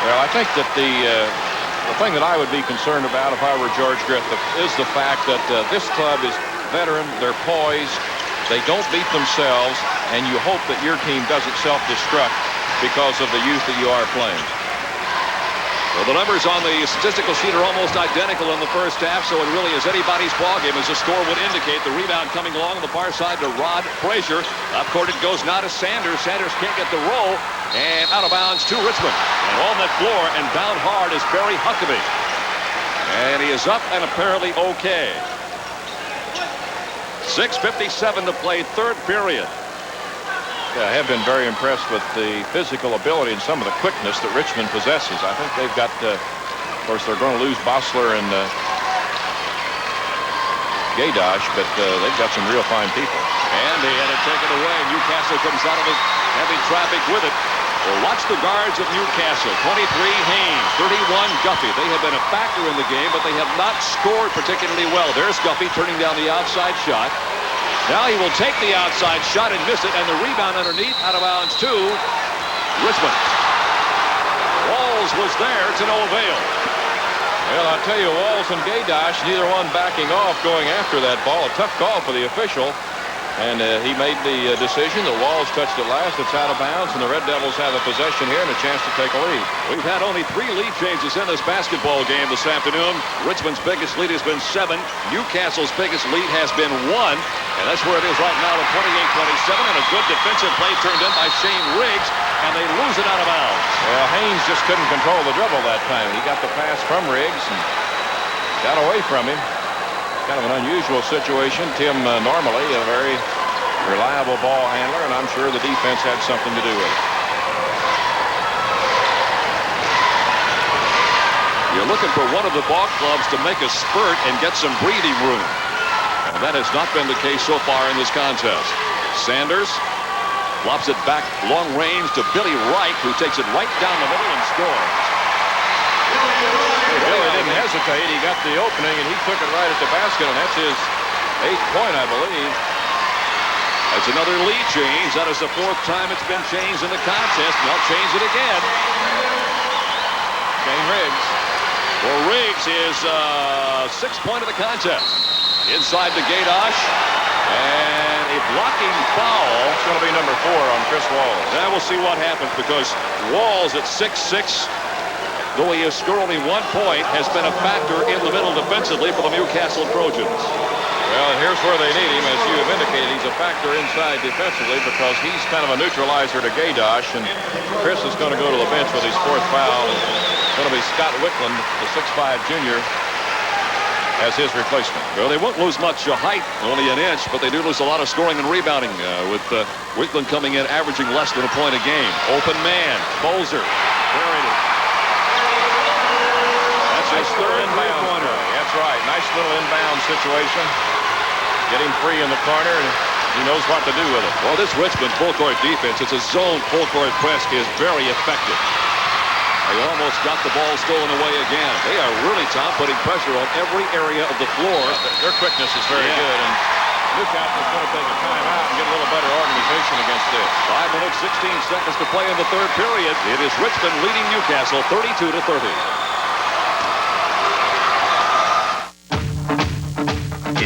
Well, I think that the thing that I would be concerned about if I were George Griffith is the fact that this club is veteran, they're poised, they don't beat themselves, and you hope that your team doesn't self-destruct because of the youth that you are playing. Well, the numbers on the statistical sheet are almost identical in the first half, so it really is anybody's ballgame, as the score would indicate. The rebound coming along on the far side to Rod Frazier. Up court it goes now to Sanders. Sanders can't get the roll, and out of bounds to Richmond. And on that floor and down hard is Barry Huckabee. And he is up and apparently okay. 6:57 to play, third period. Yeah, I have been very impressed with the physical ability and some of the quickness that Richmond possesses. I think they've got, of course, they're going to lose Bossler and Gadosh, but they've got some real fine people. And they had it taken away. Newcastle comes out of it, heavy traffic with it. Well, watch the guards of Newcastle. 23, Haynes. 31, Guffey. They have been a factor in the game, but they have not scored particularly well. There's Guffey turning down the outside shot. Now he will take the outside shot and miss it, and the rebound underneath, out of bounds to Richmond. Walls was there to no avail. Well, I'll tell you, Walls and Gadosh, neither one backing off going after that ball. A tough call for the official. And he made the decision that Walls touched it last. It's out of bounds, and the Red Devils have a possession here and a chance to take a lead. We've had only 3 lead changes in this basketball game this afternoon. Richmond's biggest lead has been 7. Newcastle's biggest lead has been 1. And that's where it is right now at 28-27. And a good defensive play turned in by Shane Riggs. And they lose it out of bounds. Well, Haynes just couldn't control the dribble that time. He got the pass from Riggs and got away from him. Kind of an unusual situation. Tim normally a very reliable ball handler, and I'm sure the defense had something to do with it. You're looking for one of the ball clubs to make a spurt and get some breathing room. And that has not been the case so far in this contest. Sanders lobs it back long range to Billy Wright, who takes it right down the middle and scores. Billy didn't hesitate. He got the opening, and he took it right at the basket, and that's his 8th point, I believe. That's another lead change. That is the 4th time it's been changed in the contest. And they'll change it again. Shane Riggs. Well, Riggs is 6th point of the contest. Inside the Gadosh. And a blocking foul. It's going to be number 4 on Chris Walls. Now we'll see what happens, because Walls at 6'6", though he has scored only 1 point, has been a factor in the middle defensively for the Newcastle Trojans. Well, here's where they need him. As you have indicated, he's a factor inside defensively because he's kind of a neutralizer to Gadosh, and Chris is going to go to the bench with his 4th foul. It's going to be Scott Wickland, the 6'5" junior, as his replacement. Well, they won't lose much height, only an inch, but they do lose a lot of scoring and rebounding with Wickland coming in averaging less than a point a game. Open man, Bolzer. There it is. That's his third inbound. That's right. Nice little inbound situation. Get him free in the corner, and he knows what to do with it. Well, this Richmond full-court defense, it's a zone full-court press, is very effective. They almost got the ball stolen away again. They are really, Tom, putting pressure on every area of the floor. Their quickness is very good, and Newcastle's going to take a timeout and get a little better organization against this. 5 minutes, 16 seconds to play in the 3rd period. It is Richmond leading Newcastle 32-30.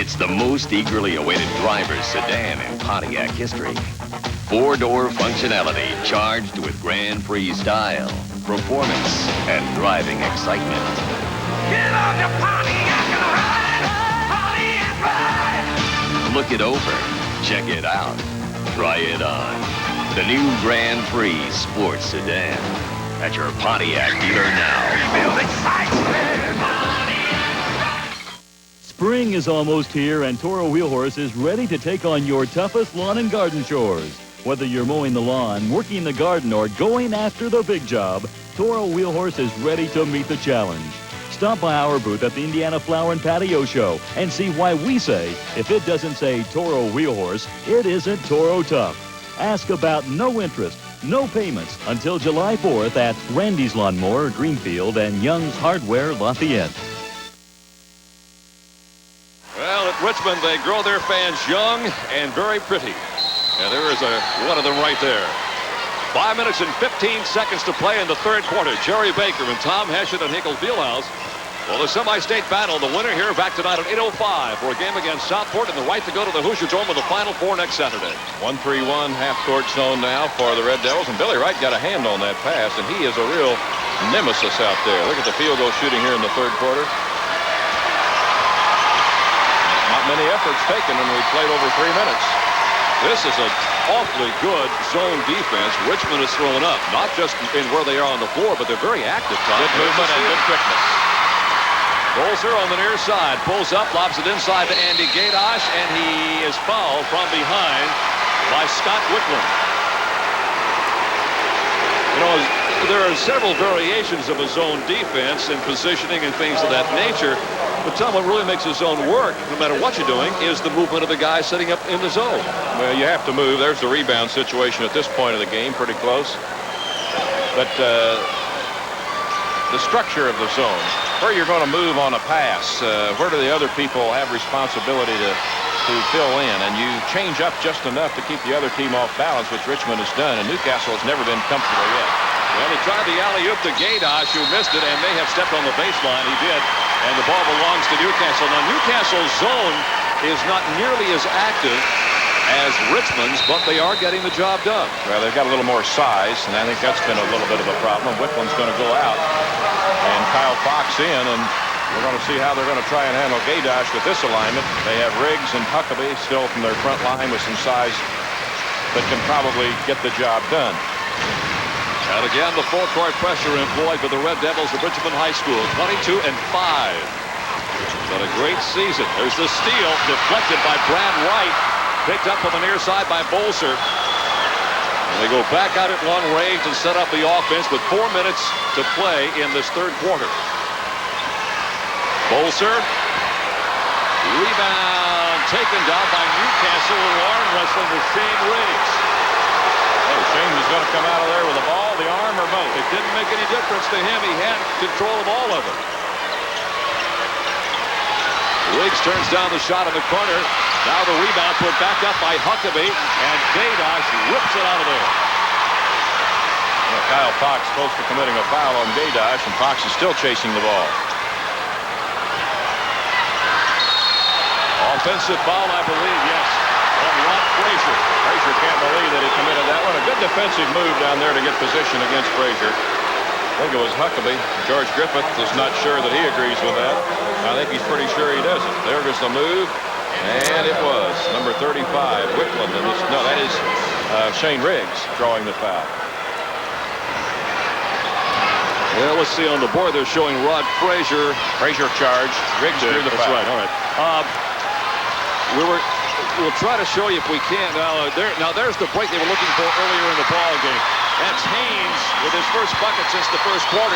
It's the most eagerly awaited driver's sedan in Pontiac history. 4-door functionality charged with Grand Prix style, performance, and driving excitement. Get on your Pontiac and ride! Pontiac ride! Look it over. Check it out. Try it on. The new Grand Prix sports sedan. At your Pontiac dealer now. Rebuild excitement! Spring is almost here, and Toro Wheel Horse is ready to take on your toughest lawn and garden chores. Whether you're mowing the lawn, working the garden, or going after the big job, Toro Wheel Horse is ready to meet the challenge. Stop by our booth at the Indiana Flower and Patio Show and see why we say, if it doesn't say Toro Wheel Horse, it isn't Toro Tough. Ask about no interest, no payments until July 4th at Randy's Lawnmower, Greenfield, and Young's Hardware, Lafayette. Well, at Richmond, they grow their fans young and very pretty. And there is one of them right there. 5 minutes and 15 seconds to play in the 3rd quarter. Jerry Baker and Tom Heshet and Hinkle Fieldhouse. Well, the semi-state battle, the winner here back tonight at 8:05 for a game against Southport and the right to go to the Hoosier Dome with the Final Four next Saturday. 1-3-1 half-court zone now for the Red Devils, and Billy Wright got a hand on that pass, and he is a real nemesis out there. Look at the field goal shooting here in the 3rd quarter. Not many efforts taken, and we played over 3 minutes. This is an awfully good zone defense. Richmond is throwing up, not just in where they are on the floor, but they're very active. Good movement and good quickness. Bolzer on the near side, pulls up, lobs it inside to Andy Gadosh, and he is fouled from behind by Scott Wickland. You know, there are several variations of a zone defense and positioning and things of that nature. But Tom, what really makes a zone work, no matter what you're doing, is the movement of the guy sitting up in the zone. Well, you have to move. There's the rebound situation at this point of the game, pretty close. But the structure of the zone, where you're going to move on a pass, where do the other people have responsibility to fill in, and you change up just enough to keep the other team off balance, which Richmond has done, and Newcastle has never been comfortable yet. Well, he tried the alley-oop to Gadosh, who missed it and may have stepped on the baseline. He did, and the ball belongs to Newcastle. Now, Newcastle's zone is not nearly as active as Richmond's, but they are getting the job done. Well, they've got a little more size, and I think that's been a little bit of a problem. Wickland's going to go out, and Kyle Fox in, and we're going to see how they're going to try and handle Gadosh with this alignment. They have Riggs and Huckabee still from their front line with some size that can probably get the job done. And again, the full-court pressure employed for the Red Devils of Richmond High School, 22-5. But a great season. There's the steal, deflected by Brad Wright. Picked up from the near side by Bolser. And they go back out at long range and set up the offense with 4 minutes to play in this third quarter. Bolser. Rebound taken down by Newcastle. Arm wrestling with Shane Riggs. Oh, Shane was going to come out of there with the ball, the arm, or both. It didn't make any difference to him. He had control of all of it. Riggs turns down the shot in the corner. Now the rebound put back up by Huckabee, and Gaydosh rips it out of there. Well, Kyle Fox close to committing a foul on Gaydosh, and Fox is still chasing the ball. Offensive foul, I believe, yes, on Ron Frazier. Frazier can't believe that he committed that one. A good defensive move down there to get position against Frazier. I think it was Huckabee. George Griffith is not sure that he agrees with that. I think he's pretty sure he doesn't. There goes the move, and it was number 35, Wickland. And no, that is Shane Riggs drawing the foul. Well, let's see on the board. They're showing Rod Frazier. Frazier charged. Riggs drew the foul. That's right. All right. We'll try to show you if we can. Now there's the break they were looking for earlier in the ball game. That's Haynes with his first bucket since the first quarter.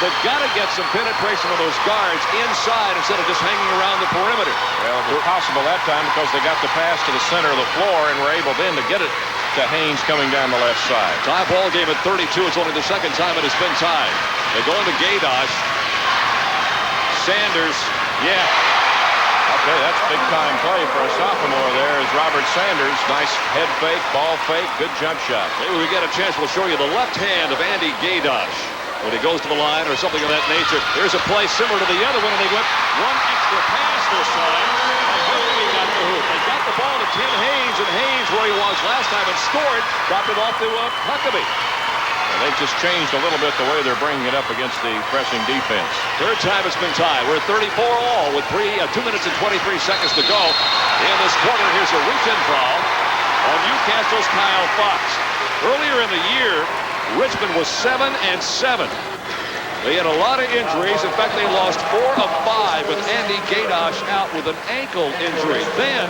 They've got to get some penetration on those guards inside instead of just hanging around the perimeter. Well, it was possible that time because they got the pass to the center of the floor and were able then to get it to Haynes coming down the left side. Tie ball game at 32. It's only the second time it has been tied. They go into Gaydosh. Sanders, yeah. Okay, that's big time play for a sophomore there is Robert Sanders. Nice head fake, ball fake, good jump shot. Maybe we get a chance, we'll show you the left hand of Andy Gaydosh when he goes to the line or something of that nature. Here's a play similar to the other one, and they went one extra pass this time. And Huckabee got the hoop. They got the ball to Tim Haynes, and Haynes, where he was last time and scored, dropped it off to Huckabee. Well, they've just changed a little bit the way they're bringing it up against the pressing defense. Third time it's been tied. We're at 34 all with 2 minutes and 23 seconds to go in this quarter. Here's a reach-in foul on Newcastle's Kyle Fox. Earlier in the year, Richmond was 7-7. They had a lot of injuries. In fact, they lost 4 of 5 with Andy Gaydosh out with an ankle injury. Then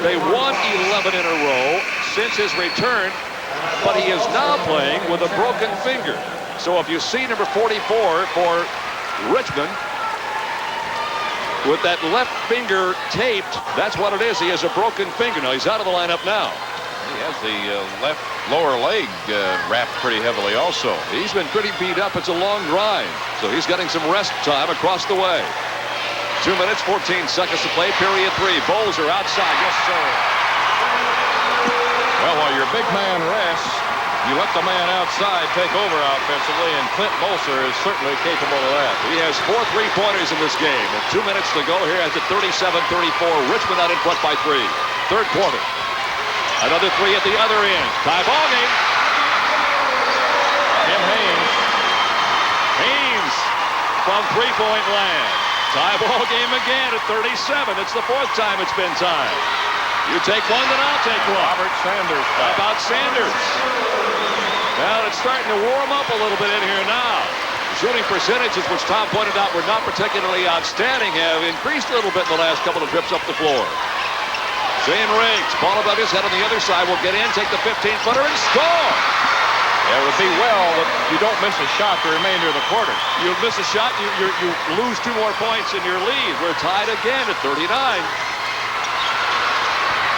they won 11 in a row since his return, but he is now playing with a broken finger. So if you see number 44 for Richmond with that left finger taped, that's what it is. He has a broken finger. Now he's out of the lineup now. He has the left lower leg wrapped pretty heavily also. He's been pretty beat up. It's a long drive. So he's getting some rest time across the way. 2 minutes, 14 seconds to play, period 3. Bolser outside. Yes, sir. Well, while your big man rests, you let the man outside take over offensively, and Clint Bolser is certainly capable of that. He has 4 3-pointers in this game. With 2 minutes to go here at the 37-34. Richmond out in front by 3. Third quarter. Another 3 at the other end. Tie ball game. Tim Haynes. Haynes from three-point land. Tie ball game again at 37. It's the 4th time it's been tied. You take one, then I'll take one. Robert Sanders. How about Sanders? Well, it's starting to warm up a little bit in here now. Shooting percentages, which Tom pointed out were not particularly outstanding, have increased a little bit in the last couple of trips up the floor. Shane Riggs, ball above his head on the other side, will get in, take the 15-footer, and score! Yeah, it would be well that you don't miss a shot the remainder of the quarter. You miss a shot, you lose 2 more points in your lead. We're tied again at 39.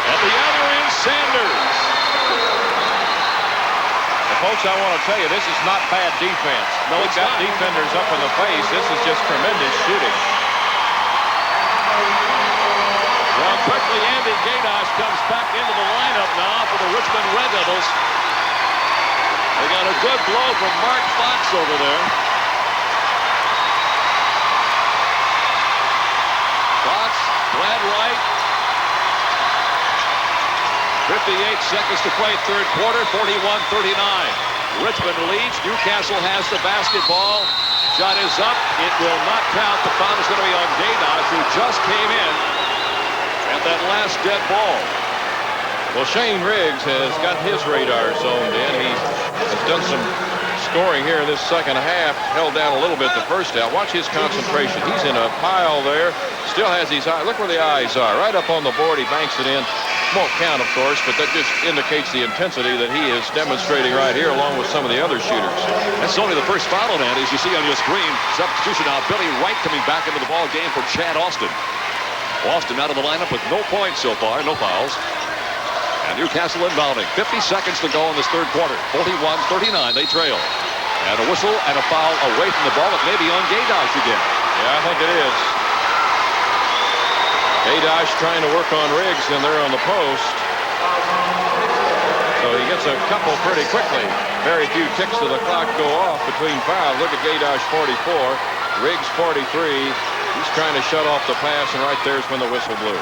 At the other end, Sanders. Well, folks, I want to tell you, this is not bad defense. No, it's got not. defenders up in the face. This is just tremendous shooting. Well, quickly, Andy Gaydosh comes back into the lineup now for the Richmond Red Devils. They got a good blow from Mark Fox over there. Fox, Brad Wright. 58 seconds to play, third quarter, 41-39. Richmond leads. Newcastle has the basketball. Shot is up. It will not count. The foul is going to be on Gaydosh, who just came in at that last dead ball. Well, Shane Riggs has got his radar zoned in. He has done some scoring here in this second half. Held down a little bit the first half. Watch his concentration. He's in a pile there. Still has his eyes. Look where the eyes are. Right up on the board. He banks it in. Won't count, of course, but that just indicates the intensity that he is demonstrating right here along with some of the other shooters. That's only the first foul on that, as you see on your screen. Substitution now. Billy Wright coming back into the ball game for Chad Austin. Austin out of the lineup with no points so far, no fouls. And Newcastle inbounding. 50 seconds to go in this third quarter. 41-39, they trail. And a whistle and a foul away from the ball. It may be on Gaydosh again. Yeah, I think it is. Gaydosh trying to work on Riggs, and they're on the post. So he gets a couple pretty quickly. Very few ticks of the clock go off between fouls. Look at Gaydosh 44, Riggs 43. He's trying to shut off the pass, and right there's when the whistle blew.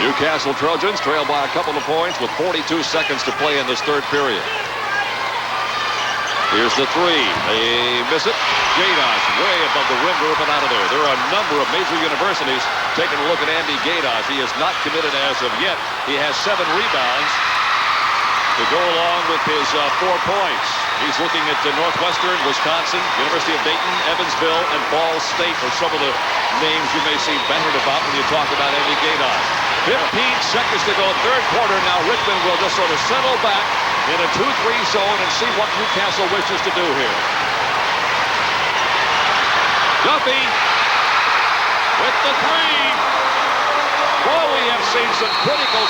Newcastle Trojans trail by a couple of points with 42 seconds to play in this third period. Here's the three. They miss it. Gaydosh way above the rim, moving out of there. There are a number of major universities taking a look at Andy Gaydosh. He is not committed as of yet. He has 7 rebounds to go along with his 4 points. He's looking at Northwestern, Wisconsin, University of Dayton, Evansville, and Ball State are some of the names you may see bantered about when you talk about Andy Gaydosh. 15 seconds to go, third quarter. Now Richmond will just sort of settle back in a 2-3 zone and see what Newcastle wishes to do here. Duffy with the three. Boy, we have seen some critical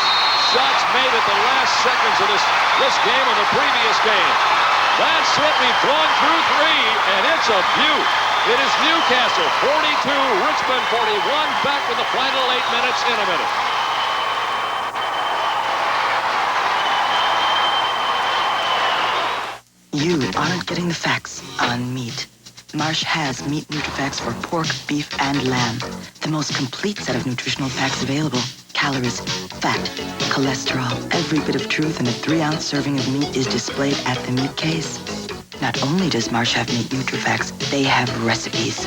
shots made at the last seconds of this game and the previous game. That's it. We've gone through 3, and it's a beaut. It is Newcastle 42, Richmond 41. Back with the final 8 minutes in a minute. You aren't getting the facts on meat. Marsh has meat Nutrifacts for pork, beef, and lamb. The most complete set of nutritional facts available. Calories, fat, cholesterol. Every bit of truth in a 3-ounce serving of meat is displayed at the meat case. Not only does Marsh have meat Nutrifacts, they have recipes.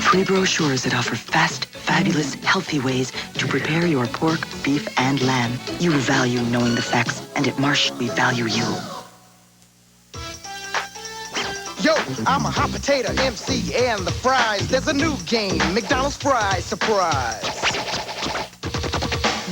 Free brochures that offer fast, fabulous, healthy ways to prepare your pork, beef, and lamb. You value knowing the facts, and at Marsh, we value you. Yo, I'm a hot potato MC and the fries. There's a new game, McDonald's Fries Surprise.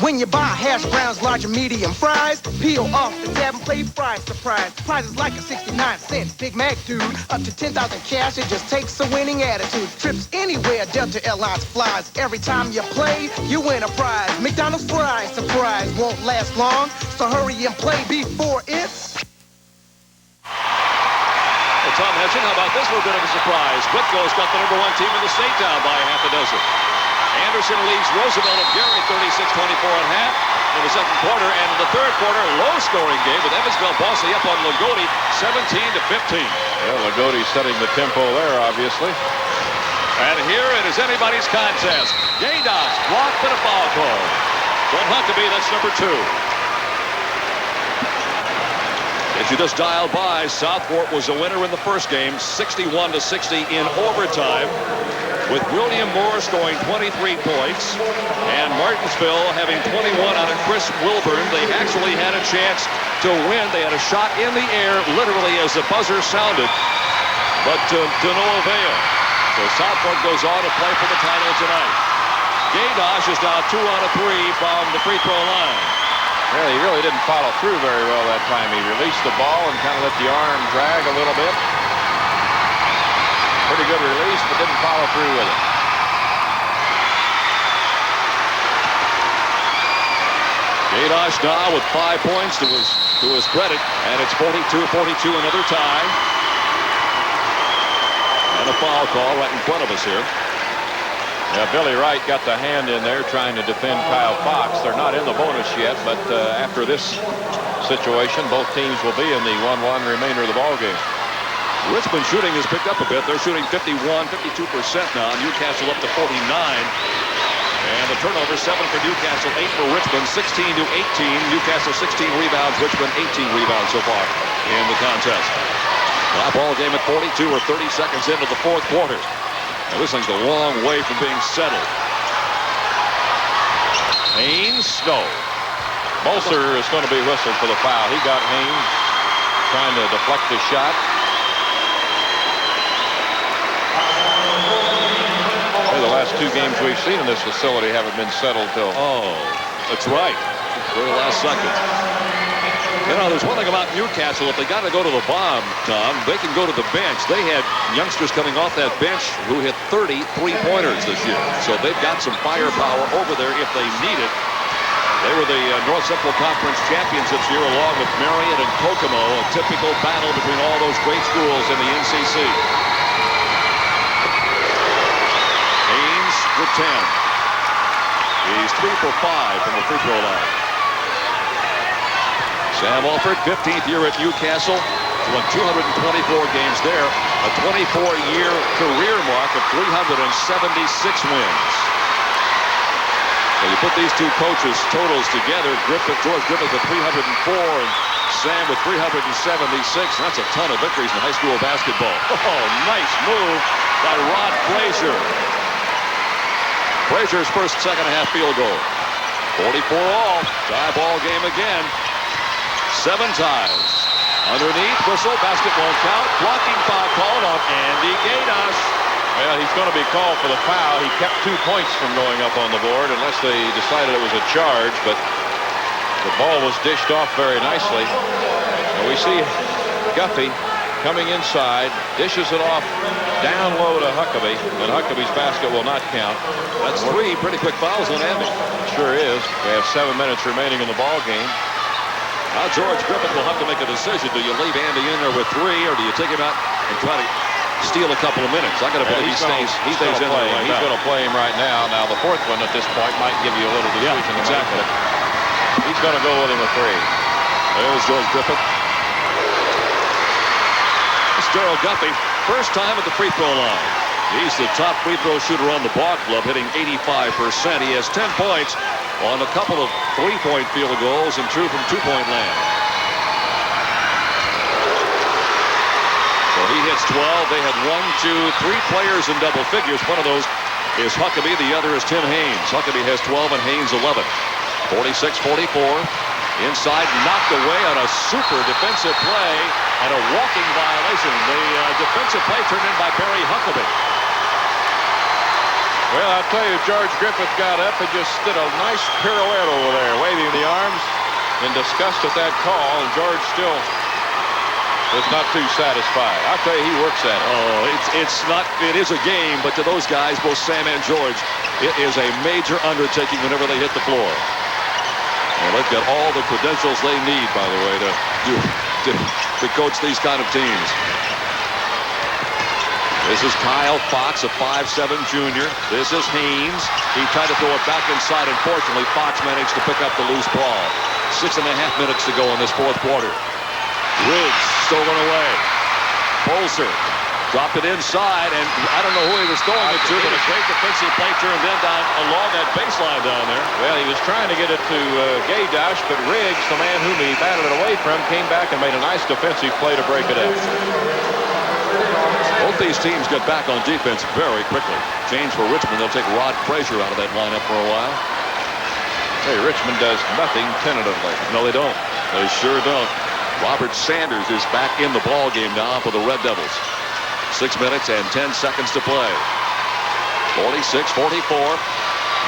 When you buy hash browns, large and medium fries, peel off the tab and play Fries Surprise. Prizes like a 69-cent Big Mac, dude. Up to 10,000 cash, it just takes a winning attitude. Trips anywhere, Delta Airlines flies. Every time you play, you win a prize. McDonald's Fries Surprise won't last long, so hurry and play before it's... Tom Hedgen, how about this little bit of a surprise? Whitco's got the #1 team in the state down by a half a dozen. Anderson leads Roosevelt of Gary 36-24 at half in the second quarter. And in the third quarter, low-scoring game with Evansville bossing up on Lagodi 17-15. Well, Lagodi setting the tempo there, obviously. And here it is anybody's contest. Gaydosh blocked but a foul call. Brent Huckabee, that's number 2. As you just dialed by, Southport was a winner in the first game, 61-60 in overtime, with William Moore scoring 23 points and Martinsville having 21 out of Chris Wilburn. They actually had a chance to win. They had a shot in the air, literally as the buzzer sounded, but to no avail. So Southport goes on to play for the title tonight. Gaydosh is now 2 out of 3 from the free throw line. Well, he really didn't follow through very well that time. He released the ball and kind of let the arm drag a little bit. Pretty good release, but didn't follow through with it. Gaydosh now with 5 points to his credit, and it's 42-42, another tie. And a foul call right in front of us here. Yeah, Billy Wright got the hand in there trying to defend Kyle Fox. They're not in the bonus yet, but after this situation, both teams will be in the 1-1 remainder of the ballgame. Richmond shooting has picked up a bit. They're shooting 52% now. Newcastle up to 49. And the turnover, 7 for Newcastle, 8 for Richmond, 16-18. Newcastle 16 rebounds, Richmond 18 rebounds so far in the contest. Now ball game at 42 or 30 seconds into the fourth quarter. Now this thing's a long way from being settled. Haynes, no. Bolser is going to be whistled for the foul. He got Haynes. trying to deflect the shot. Hey, the last two games we've seen in this facility haven't been settled till. Oh, that's right. Very last second. You know, there's one thing about Newcastle. If they got to go to the bomb, Tom, they can go to the bench. They had youngsters coming off that bench who hit 30 three-pointers this year. So they've got some firepower over there if they need it. They were the North Central Conference champions this year, along with Marion and Kokomo, a typical battle between all those great schools in the NCC. Haynes with 10. He's 3 for 5 from the free throw line. Sam Alford, 15th year at Newcastle, won 224 games there, a 24-year career mark of 376 wins. So you put these two coaches' totals together, George Griffith with 304 and Sam with 376. That's a ton of victories in high school basketball. Oh, nice move by Rod Frazier. Frazier's first second-half field goal. 44 all. Tie ball game again. 7 ties. Underneath, whistle, basket won't count. Blocking foul called on Andy Gaidas. Well, he's going to be called for the foul. He kept 2 points from going up on the board unless they decided it was a charge, but the ball was dished off very nicely. And we see Guffey coming inside, dishes it off down low to Huckabee, and Huckabee's basket will not count. That's 3 pretty quick fouls on Andy. Sure is. We have 7 minutes remaining in the ball game. Now George Griffith will have to make a decision. Do you leave Andy in there with 3, or do you take him out and try to steal a couple of minutes? I got to believe he stays in there right now. He's going to play him right now. Now the fourth one at this point might give you a little decision. Yeah, exactly. He's going to go with him with 3. There's George Griffith. It's Darrell Guffey. First time at the free throw line. He's the top free throw shooter on the ball club, hitting 85%. He has 10 points on a couple of 3-point field goals and 2 from 2-point land. So he hits 12. They had 1, 2, 3 players in double figures. One of those is Huckabee. The other is Tim Haynes. Huckabee has 12 and Haynes 11. 46-44. Inside, knocked away on a super defensive play and a walking violation. The defensive play turned in by Barry Huckabee. Well, I'll tell you, George Griffith got up and just did a nice pirouette over there, waving the arms in disgust at that call, and George still was not too satisfied. I'll tell you, he works at it. Oh, it is a game, but to those guys, both Sam and George, it is a major undertaking whenever they hit the floor. Well, they've got all the credentials they need, by the way, to coach these kind of teams. This is Kyle Fox, a 5'7" junior. This is Haynes. He tried to throw it back inside. Unfortunately, Fox managed to pick up the loose ball. 6.5 minutes to go in this fourth quarter. Riggs stolen away. Bolser dropped it inside, and I don't know who he was throwing it to, but a great defensive play turned in down along that baseline down there. Well, he was trying to get it to Gaidash, but Riggs, the man whom he batted it away from, came back and made a nice defensive play to break it up. Both these teams get back on defense very quickly. Change for Richmond. They'll take Rod Frazier out of that lineup for a while. Hey, Richmond does nothing tentatively. No, they don't. They sure don't. Robert Sanders is back in the ball game now for the Red Devils. 6 minutes and 10 seconds to play. 46-44.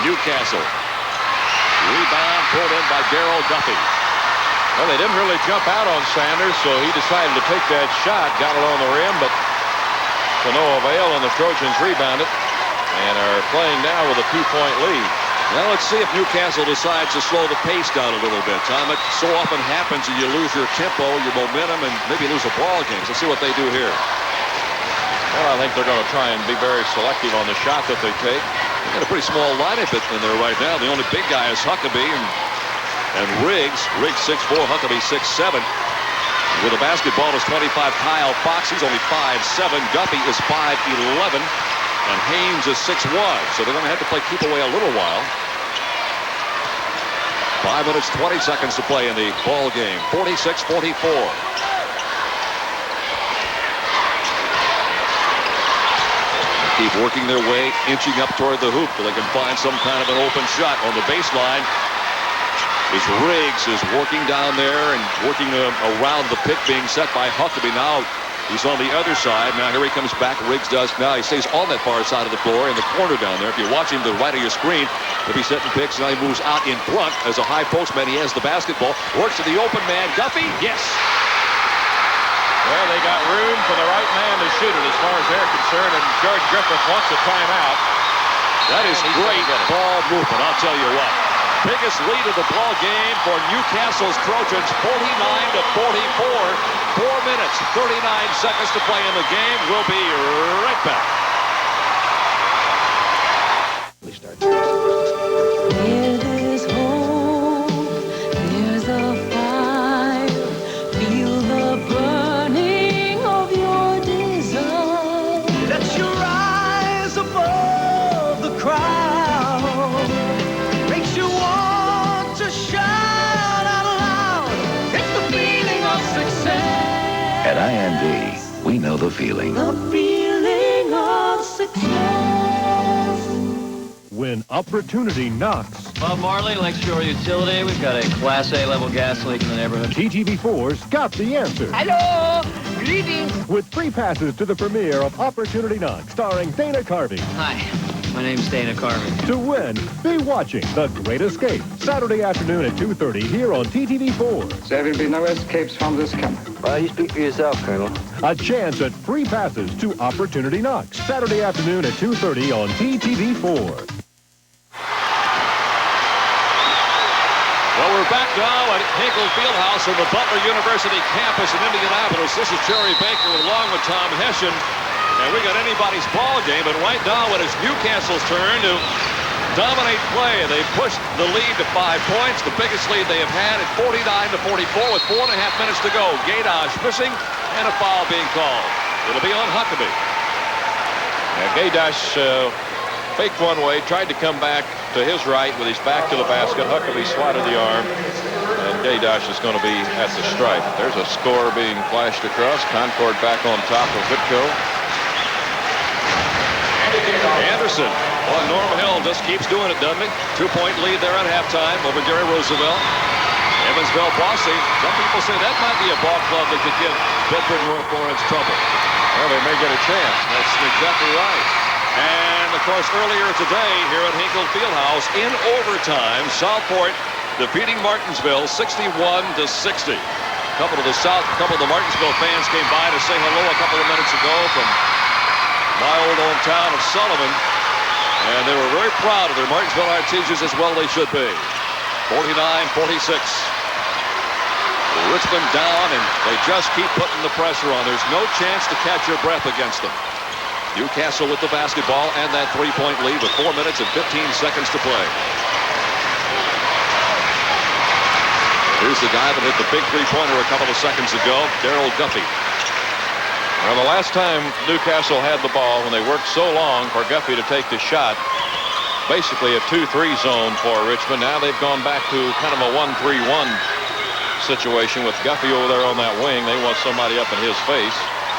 Newcastle. Rebound pulled in by Darrell Guffey. Well, they didn't really jump out on Sanders, so he decided to take that shot. Got it on the rim, but to no avail, and the Trojans rebounded and are playing now with a 2-point lead. Now let's see if Newcastle decides to slow the pace down a little bit. Tom, it so often happens that you lose your tempo, your momentum, and maybe lose a ball game. Let's see what they do here. Well, I think they're going to try and be very selective on the shot that they take. They got a pretty small lineup in there right now. The only big guy is Huckabee and Riggs. Riggs 6'4", Huckabee 6'7". With the basketball is 25 Kyle Fox. He's only 5'7". Guffey is 5'11". And Haynes is 6'1". So they're going to have to play keep away a little while. 5 minutes, 20 seconds to play in the ball game. 46-44. Keep working their way, inching up toward the hoop so they can find some kind of an open shot on the baseline. As Riggs is working down there and working around the pick being set by Huckabee. Now he's on the other side. Now here he comes back. Riggs does. Now he stays on that far side of the floor in the corner down there. If you're watching the right of your screen, he'll be setting picks. Now he moves out in front as a high postman. He has the basketball. Works to the open man. Guffey. Yes. Well, they got room for the right man to shoot it as far as they're concerned, and George Griffith wants a timeout. That is great ball movement, I'll tell you what. Biggest lead of the ball game for Newcastle's Trojans, 49-44. 4 minutes, 39 seconds to play in the game. We'll be right back. Where there's hope, there's a fire. Feel the burning of your desire. Let you rise above the crowd. Makes you want to shout out loud. It's the feeling of success. At IND, we know the feeling. The feeling of success. When opportunity knocks, Bob Marley, Lakeshore Utility. We've got a Class A level gas leak in the neighborhood. TTV4's got the answer. Hello, greetings. With free passes to the premiere of Opportunity Knocks, starring Dana Carvey. Hi, my name's Dana Carvey. To win, be watching The Great Escape, Saturday afternoon at 2:30 here on TTV4. There will be no escapes from this camp. Well, you speak for yourself, Colonel. A chance at free passes to Opportunity Knocks, Saturday afternoon at 2:30 on TTV4. Well, we're back now at Hinkle Fieldhouse on the Butler University campus in Indianapolis. This is Jerry Baker along with Tom Hession. And we got anybody's ball game, but right now it is Newcastle's turn to dominate play. They pushed the lead to 5 points, the biggest lead they have had at 49-44 with 4.5 minutes to go. Gaydosh missing and a foul being called. It'll be on Huckabee. Yeah, Gaydosh faked one way, tried to come back to his right with his back to the basket. Huckabee swatted the arm, and Gaydosh is going to be at the stripe. There's a score being flashed across. Concord back on top of Whitco. Anderson. Well, Norm Hill just keeps doing it, doesn't he? 2-point lead there at halftime over Gary Roosevelt. Evansville Bossy. Some people say that might be a ball club that could give Bedford North Lawrence trouble. Well, they may get a chance. That's exactly right. And, of course, earlier today here at Hinkle Fieldhouse, in overtime, Southport defeating Martinsville 61-60. A couple of the Martinsville fans came by to say hello a couple of minutes ago from my old hometown of Sullivan. And they were very proud of their Martinsville Artesians, as well they should be. 49-46. Richmond down, and they just keep putting the pressure on. There's no chance to catch your breath against them. Newcastle with the basketball and that 3-point lead with 4 minutes and 15 seconds to play. Here's the guy that hit the big three-pointer a couple of seconds ago, Darrell Guffey. Well, the last time Newcastle had the ball, when they worked so long for Guffey to take the shot, basically a 2-3 zone for Richmond. Now they've gone back to kind of a 1-3-1 situation with Guffey over there on that wing. They want somebody up in his face.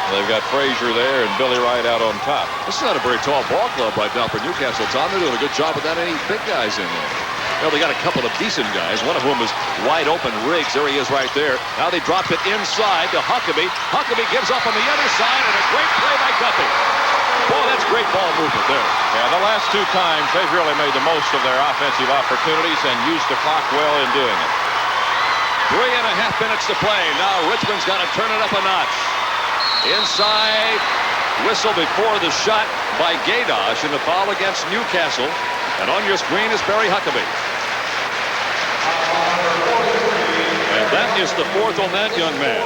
They've got Frazier there and Billy Wright out on top. This is not a very tall ball club right now for Newcastle. Tom, they're doing a good job without any big guys in there. Well, they got a couple of decent guys, one of whom is wide open. Riggs, there he is right there. Now they dropped it inside to Huckabee. Huckabee gives up on the other side, and a great play by Guffey. Boy, that's great ball movement there. Yeah, the last 2 times they've really made the most of their offensive opportunities and used the clock well in doing it. 3.5 minutes to play. Now Richmond's got to turn it up a notch. Inside, whistle before the shot by Gaydosh, and the foul against Newcastle. And on your screen is Barry Huckabee. And that is the 4th on that young man.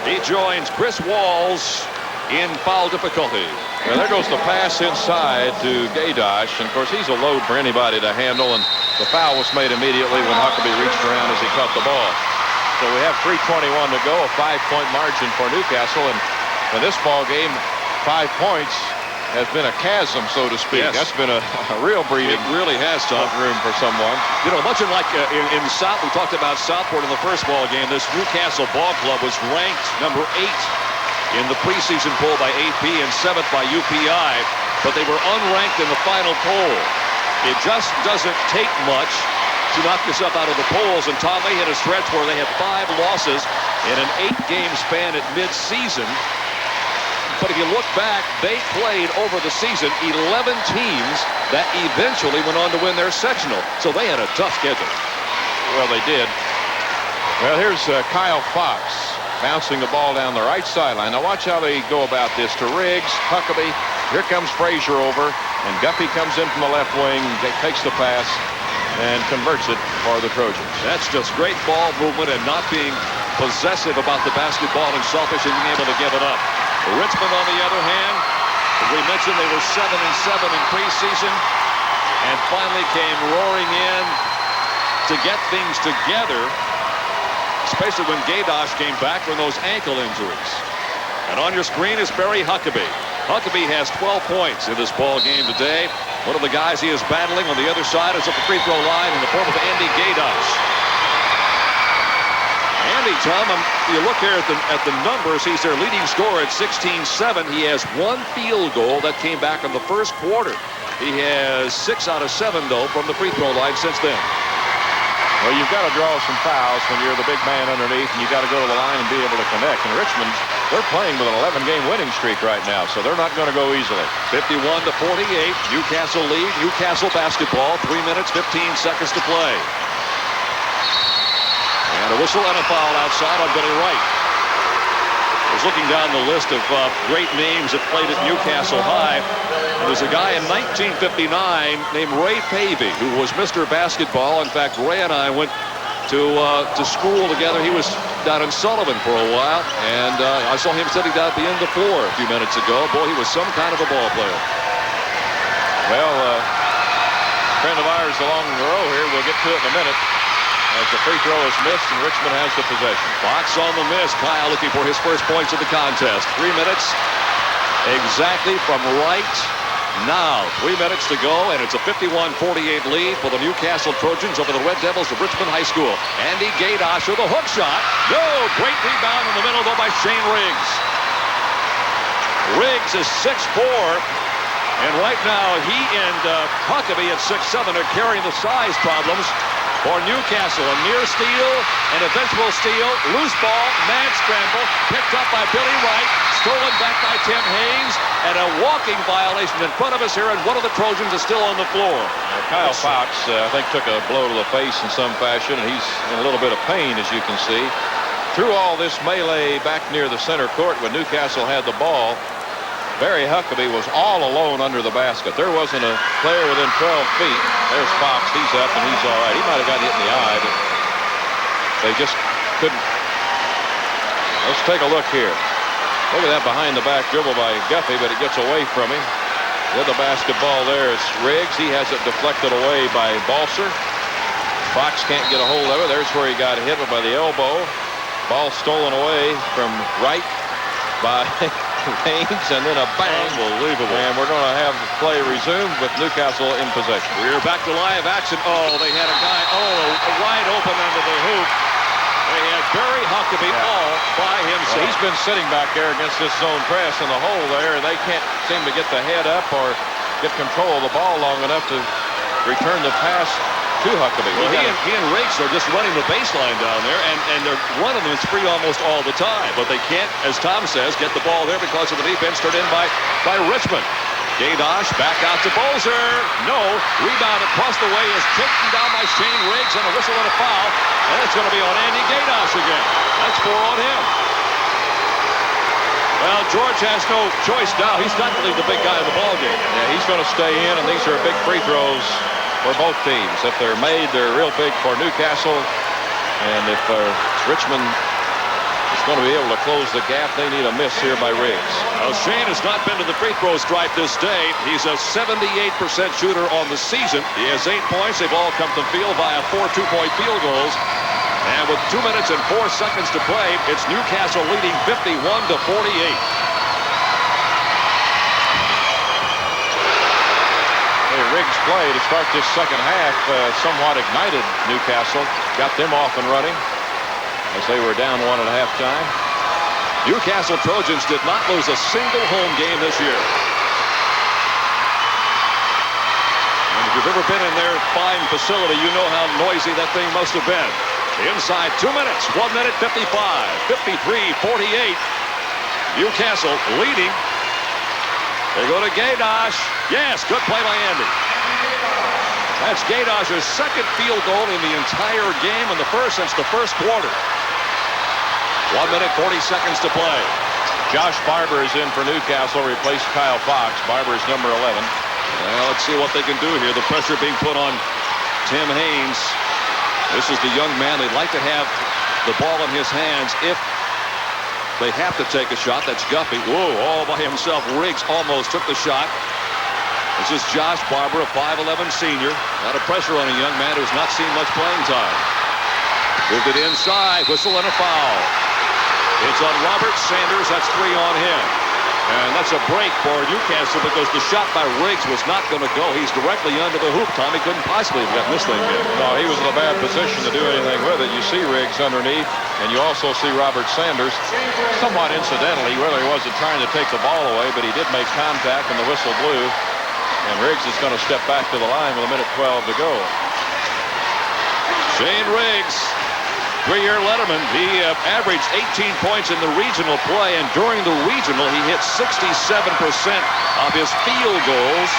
He joins Chris Walls in foul difficulty. Well, there goes the pass inside to Gaydosh, and of course he's a load for anybody to handle, and the foul was made immediately when Huckabee reached around as he caught the ball. So we have 3:21 to go, a 5-point margin for Newcastle, and in this ball game, 5 points has been a chasm, so to speak. Yes. That's been a real breathing. It really has, Tom. Room for someone. You know, much like in South, we talked about Southport in the first ball game. This Newcastle ball club was ranked number 8 in the preseason poll by AP and 7th by UPI, but they were unranked in the final poll. It just doesn't take much to knock this up out of the polls, and Tom, they hit a stretch where they had 5 losses in an 8-game span at mid-season. But if you look back, they played over the season 11 teams that eventually went on to win their sectional. So they had a tough schedule. Well, they did. Well, here's Kyle Fox bouncing the ball down the right sideline. Now watch how they go about this to Riggs, Huckabee. Here comes Frazier over, and Guppy comes in from the left wing, takes the pass, and converts it for the Trojans. That's just great ball movement and not being possessive about the basketball and selfish in being able to give it up. Richmond, on the other hand, as we mentioned, they were 7-7 in preseason and finally came roaring in to get things together, especially when Gaydosh came back from those ankle injuries. And on your screen is Barry Huckabee. Huckabee has 12 points in this ball game today. One of the guys he is battling on the other side is at the free throw line in the form of Andy Gaydosh. Andy, Tom, you look here at the numbers. He's their leading scorer at 16-7. He has 1 field goal that came back in the first quarter. He has 6 out of 7, though, from the free throw line since then. Well, you've got to draw some fouls when you're the big man underneath, and you've got to go to the line and be able to connect. And Richmond, they're playing with an 11-game winning streak right now, so they're not going to go easily. 51-48, Newcastle lead. Newcastle basketball, 3 minutes, 15 seconds to play. And a whistle and a foul outside on Billy Wright. I was looking down the list of great names that played at Newcastle High. There's a guy in 1959 named Ray Pavey, who was Mr. Basketball. In fact, Ray and I went to school together. He was down in Sullivan for a while, and I saw him sitting down at the end of the floor a few minutes ago. Boy, he was some kind of a ball player. Well, a friend of ours along the row here, we'll get to it in a minute, as the free throw is missed and Richmond has the possession. Fox on the miss. Kyle looking for his first points of the contest. 3 minutes exactly from right now. 3 minutes to go, and it's a 51-48 lead for the Newcastle Trojans over the Red Devils of Richmond High School. Andy Gaydosh with a hook shot. No, great rebound in the middle, though, by Shane Riggs. Riggs is 6'4", and right now he and Huckabee at 6'7" are carrying the size problems for Newcastle. A near steal, an eventual steal, loose ball, man scramble, picked up by Billy Wright, stolen back by Tim Haynes, and a walking violation in front of us here, and one of the Trojans is still on the floor. Kyle Fox, I think, took a blow to the face in some fashion, and he's in a little bit of pain, as you can see. Through all this melee back near the center court when Newcastle had the ball, Barry Huckabee was all alone under the basket. There wasn't a player within 12 feet. There's Fox. He's up, and he's all right. He might have gotten hit in the eye, but they just couldn't. Let's take a look here. Look at that behind-the-back dribble by Guppy, but it gets away from him. With the basketball there is Riggs. He has it deflected away by Balser. Fox can't get a hold of it. There's where he got hit by the elbow. Ball stolen away from Wright by Haynes, and then a bang. Unbelievable. And we're going to have the play resumed with Newcastle in possession. We're back to live action. Oh, they had a guy, wide open under the hoop. They had Barry Huckabee all by himself. Well, he's been sitting back there against this zone press in the hole there, and they can't seem to get the head up or get control of the ball long enough to return the pass to Huckabee. Well, he and Riggs are just running the baseline down there, and they're running them free almost all the time. But they can't, as Tom says, get the ball there because of the defense turned in by Richmond. Gaydosh back out to Balser. No. Rebound across the way is taken down by Shane Riggs, and a whistle and a foul. And it's going to be on Andy Gaydosh again. That's 4 on him. Well, George has no choice now. He's got to leave the big guy in the ballgame. Yeah, he's going to stay in, and these are big free throws for both teams. If they're made, they're real big for Newcastle. And if Richmond is going to be able to close the gap, they need a miss here by Riggs. Well, Shane has not been to the free throw stripe this day. He's a 78% shooter on the season. He has 8 points. They've all come to field via 4 two-point field goals. And with 2 minutes and 4 seconds to play, it's Newcastle leading 51-48. Riggs' play to start this second half somewhat ignited Newcastle, got them off and running as they were down 1 at halftime. Newcastle Trojans did not lose a single home game this year. And if you're ever been in their fine facility, you know how noisy that thing must have been. Inside 2 minutes, 1 minute 55, 53-48. Newcastle leading. They go to Gaydosh. Yes, good play by Andy. That's Gaydosh's second field goal in the entire game in the first since the first quarter. 1 minute 40 seconds to play. Josh Barber is in for Newcastle, replaced Kyle Fox. Barber is number 11. Well, let's see what they can do here. The pressure being put on Tim Haynes. This is the young man. They'd like to have the ball in his hands if they have to take a shot. That's Guffey. Whoa, all by himself. Riggs almost took the shot. This is Josh Barber, a 5'11 senior. A lot of pressure on a young man who's not seen much playing time. Moved it inside. Whistle and a foul. It's on Robert Sanders. That's 3 on him. And that's a break for Newcastle because the shot by Riggs was not going to go. He's directly under the hoop. Tommy couldn't possibly have gotten this thing in. No, he was in a bad position to do anything with it. You see Riggs underneath, and you also see Robert Sanders, somewhat incidentally, really wasn't trying to take the ball away, but he did make contact, and the whistle blew. And Riggs is going to step back to the line with 1:12 to go. Shane Riggs, 3-year letterman. He averaged 18 points in the regional play, and during the regional, he hit 67% of his field goals.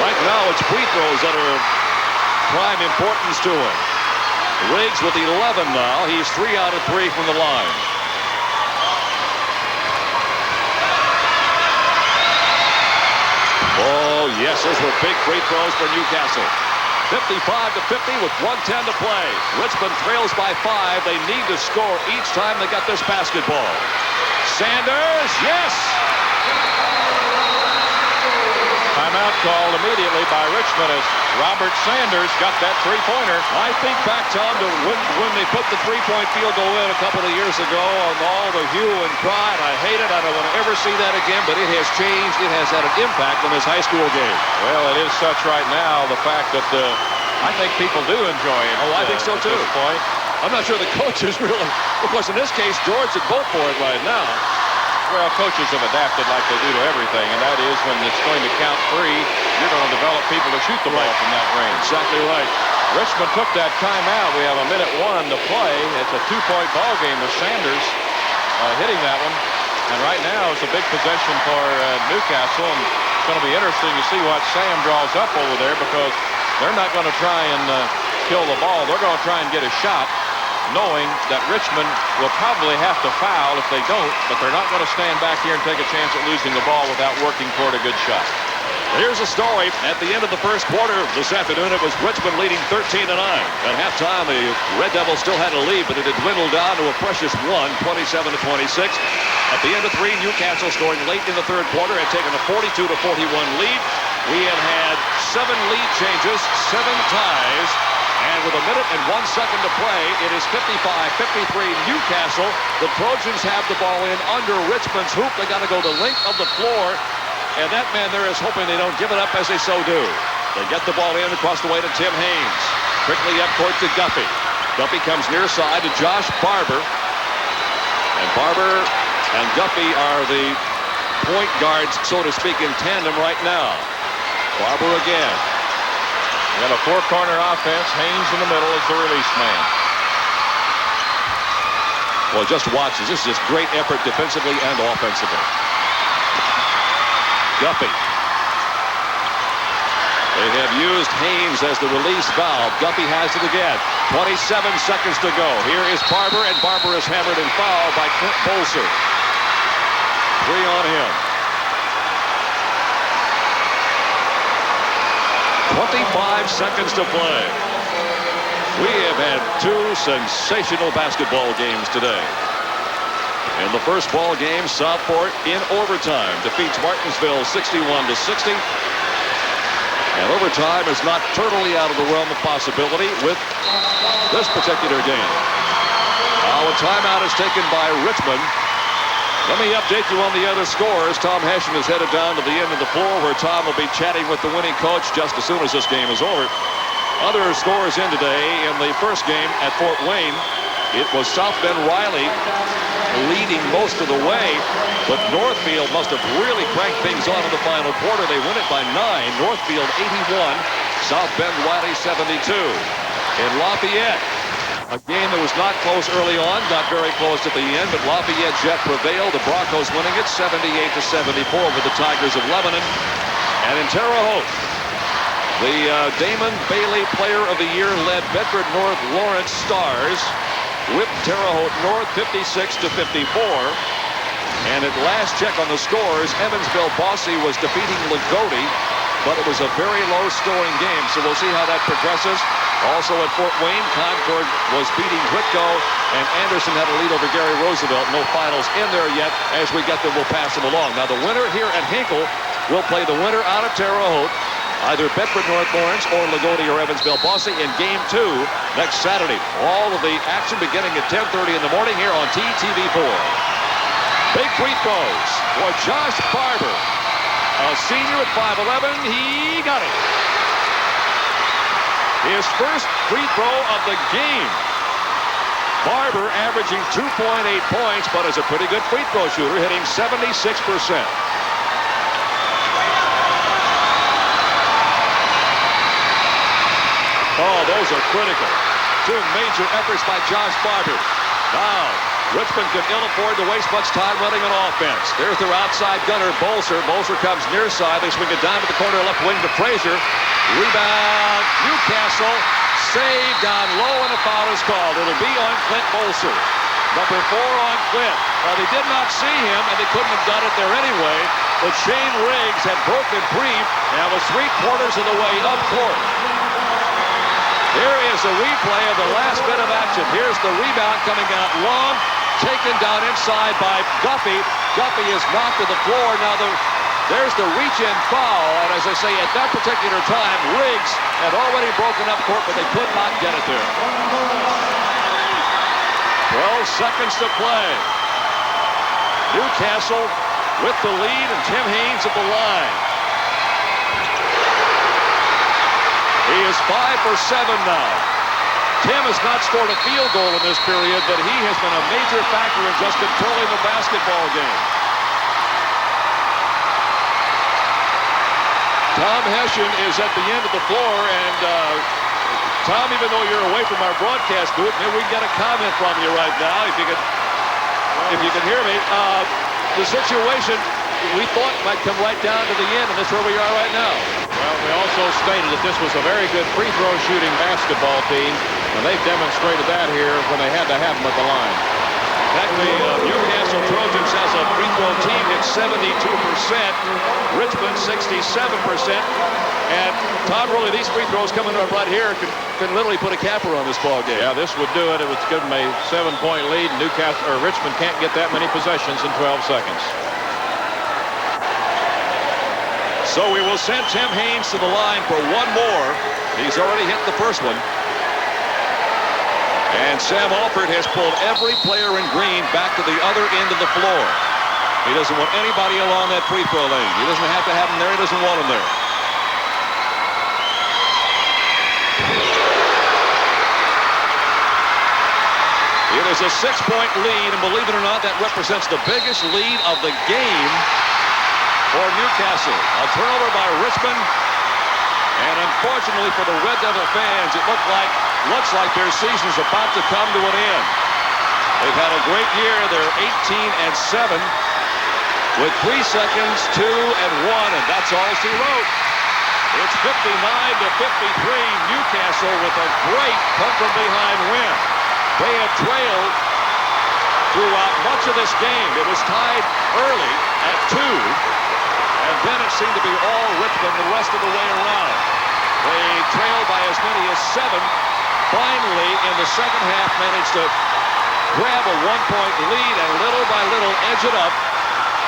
Right now, it's free throws that are of prime importance to him. Riggs with 11 now. He's 3 out of 3 from the line. Oh, yes, those were big free throws for Newcastle. 55-50 with 1:10 to play. Richmond trails by 5. They need to score each time they got this basketball. Sanders, yes! Timeout called immediately by Richmond as Robert Sanders got that three-pointer. I think back, Tom, to when they put the three-point field goal in a couple of years ago on all the hue and cry, and I hate it. I don't want to ever see that again, but it has changed. It has had an impact on this high school game. Well, it is such right now, the fact that I think people do enjoy it. Oh, I think so, too. At this point. I'm not sure the coaches really, of course, in this case, George would vote for it right now. Well, coaches have adapted like they do to everything, and that is when it's going to count 3, you're going to develop people to shoot the ball from that range. Exactly right. Richmond took that timeout. We have 1:01 to play. It's a 2-point ball game with Sanders hitting that one. And right now it's a big possession for Newcastle, and it's going to be interesting to see what Sam draws up over there because they're not going to try and kill the ball. They're going to try and get a shot, knowing that Richmond will probably have to foul if they don't, but they're not going to stand back here and take a chance at losing the ball without working toward a good shot. Here's a story. At the end of the first quarter this afternoon, it was Richmond leading 13-9. At halftime, the Red Devils still had a lead, but it had dwindled down to a precious 27-26. At the end of 3, Newcastle scoring late in the third quarter had taken a 42-41 lead. We had 7 lead changes, 7 ties. And with 1 minute and 1 second to play, it is 55-53 Newcastle. The Trojans have the ball in under Richmond's hoop. They got to go the length of the floor. And that man there is hoping they don't give it up as they so do. They get the ball in across the way to Tim Haynes. Quickly up court to Guffey. Guffey comes near side to Josh Barber. And Barber and Guffey are the point guards, so to speak, in tandem right now. Barber again. We got a 4-corner offense. Haynes in the middle is the release man. Well, just watch this. This is just great effort defensively and offensively. Guffey. They have used Haynes as the release valve. Guffey has it again. 27 seconds to go. Here is Barber, and Barber is hammered and fouled by Clint Bolser. 3 on him. 25 seconds to play. We have had 2 sensational basketball games today. In the first ball game, Southport in overtime defeats Martinsville 61-60. And overtime is not totally out of the realm of possibility with this particular game. Now a timeout is taken by Richmond. Let me update you on the other scores. Tom Hession is headed down to the end of the floor where Tom will be chatting with the winning coach just as soon as this game is over. Other scores in today in the first game at Fort Wayne. It was South Bend Riley leading most of the way, but Northfield must have really cranked things on in the final quarter. They win it by 9. Northfield 81, South Bend Wiley 72. In Lafayette, a game that was not close early on, got very close at the end, but Lafayette Jet prevailed. The Broncos winning it 78-74 over the Tigers of Lebanon. And in Terre Haute, the Damon Bailey Player of the Year led Bedford North Lawrence Stars whipped Terre Haute North 56-54. And at last check on the scores, Evansville Bosse was defeating Lagodi, but it was a very low-scoring game, so we'll see how that progresses. Also at Fort Wayne, Concord was beating Whitco, and Anderson had a lead over Gary Roosevelt. No finals in there yet. As we get them, we'll pass them along. Now the winner here at Hinkle will play the winner out of Terre Haute, either Bedford North Lawrence or Lagodi or Evansville Bosse in Game 2 next Saturday. All of the action beginning at 10:30 in the morning here on TTV4. Big free throws for Josh Barber, a senior at 5'11". He got it. His first free throw of the game. Barber averaging 2.8 points, but is a pretty good free throw shooter, hitting 76%. Oh, those are critical. Two major efforts by Josh Barber. Now, Richmond can ill afford to waste much time running an offense. There's their outside gunner, Bolser. Bolser comes near side. They swing it down to the corner left wing to Frazier. Rebound, Newcastle. Save down low, and a foul is called. It'll be on Clint Bolser. Number 4 on Clint. Well, they did not see him, and they couldn't have done it there anyway. But Shane Riggs had broken free and was 3/4 of the way up court. Here is a replay of the last bit of action. Here's the rebound coming out long, taken down inside by Guffey. Guffey is knocked to the floor. Now there's the reach-in foul, and as I say, at that particular time, Riggs had already broken up court, but they could not get it there. 12 seconds to play. Newcastle with the lead, and Tim Haynes at the line. He is 5 for 7 now. Tim has not scored a field goal in this period, but he has been a major factor in just controlling the basketball game. Tom Hessian is at the end of the floor, and Tom, even though you're away from our broadcast booth, maybe we can get a comment from you right now, if you can hear me. The situation we thought might come right down to the end, and that's where we are right now. Well, we also stated that this was a very good free throw shooting basketball team, and they've demonstrated that here when they had to have them at the line. Exactly. Newcastle Trojans has a free throw team at 72%, Richmond 67%, and Tom, really these free throws coming up right here can literally put a capper on this ball game. Yeah, this would do it. It would give them a 7-point lead. Richmond can't get that many possessions in 12 seconds. So we will send Tim Haynes to the line for one more. He's already hit the first one. And Sam Alford has pulled every player in green back to the other end of the floor. He doesn't want anybody along that free throw lane. He doesn't have to have them there. He doesn't want them there. It is a 6-point lead, and believe it or not, that represents the biggest lead of the game for Newcastle. A turnover by Richmond, and unfortunately for the Red Devil fans, it looks like their season's about to come to an end. They've had a great year. They're 18-7 with 3 seconds, 2 and 1, and that's all she wrote. It's 59-53. Newcastle with a great come-from-behind win. They had trailed throughout much of this game. It was tied early at 2. And then it seemed to be all Richmond the rest of the way around. They trailed by as many as 7. Finally, in the second half, managed to grab a 1-point lead and little by little edge it up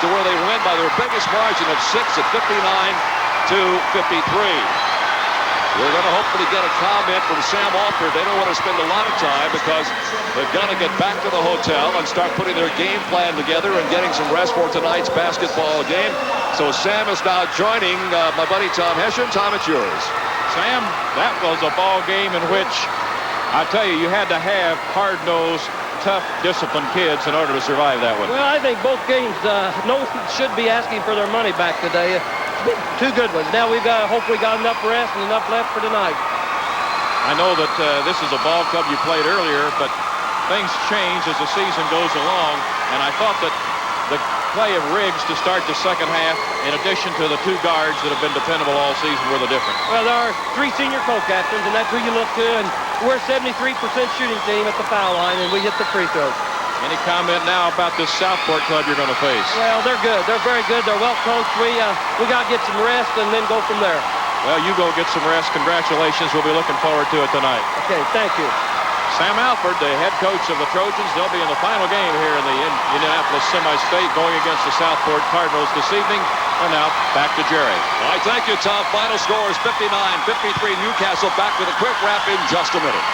to where they win by their biggest margin of 6 at 59-53. We're going to hopefully get a comment from Sam Alford. They don't want to spend a lot of time because they've got to get back to the hotel and start putting their game plan together and getting some rest for tonight's basketball game. So Sam is now joining my buddy Tom Hessian. Tom, it's yours. Sam, that was a ball game in which, I tell you, you had to have hard-nosed, tough, disciplined kids in order to survive that one. Well, I think both games, no one should be asking for their money back today. two good ones. Now we've got to hope we got enough rest and enough left for tonight. I know that this is a ball club you played earlier, but things change as the season goes along, and I thought that the play of Riggs to start the second half, in addition to the two guards that have been dependable all season, were the difference. Well, there are three senior co-captains, and that's who you look to, and we're a 73% shooting team at the foul line, and we hit the free throws. Any comment now about this Southport club you're going to face? Well, they're good. They're very good. They're well coached. We got to get some rest and then go from there. Well, you go get some rest. Congratulations. We'll be looking forward to it tonight. Okay, thank you. Sam Alford, the head coach of the Trojans, they'll be in the final game here in the Indianapolis Semi-State going against the Southport Cardinals this evening. And now, back to Jerry. All right, thank you, Tom. Final score is 59-53. Newcastle back with a quick wrap in just a minute.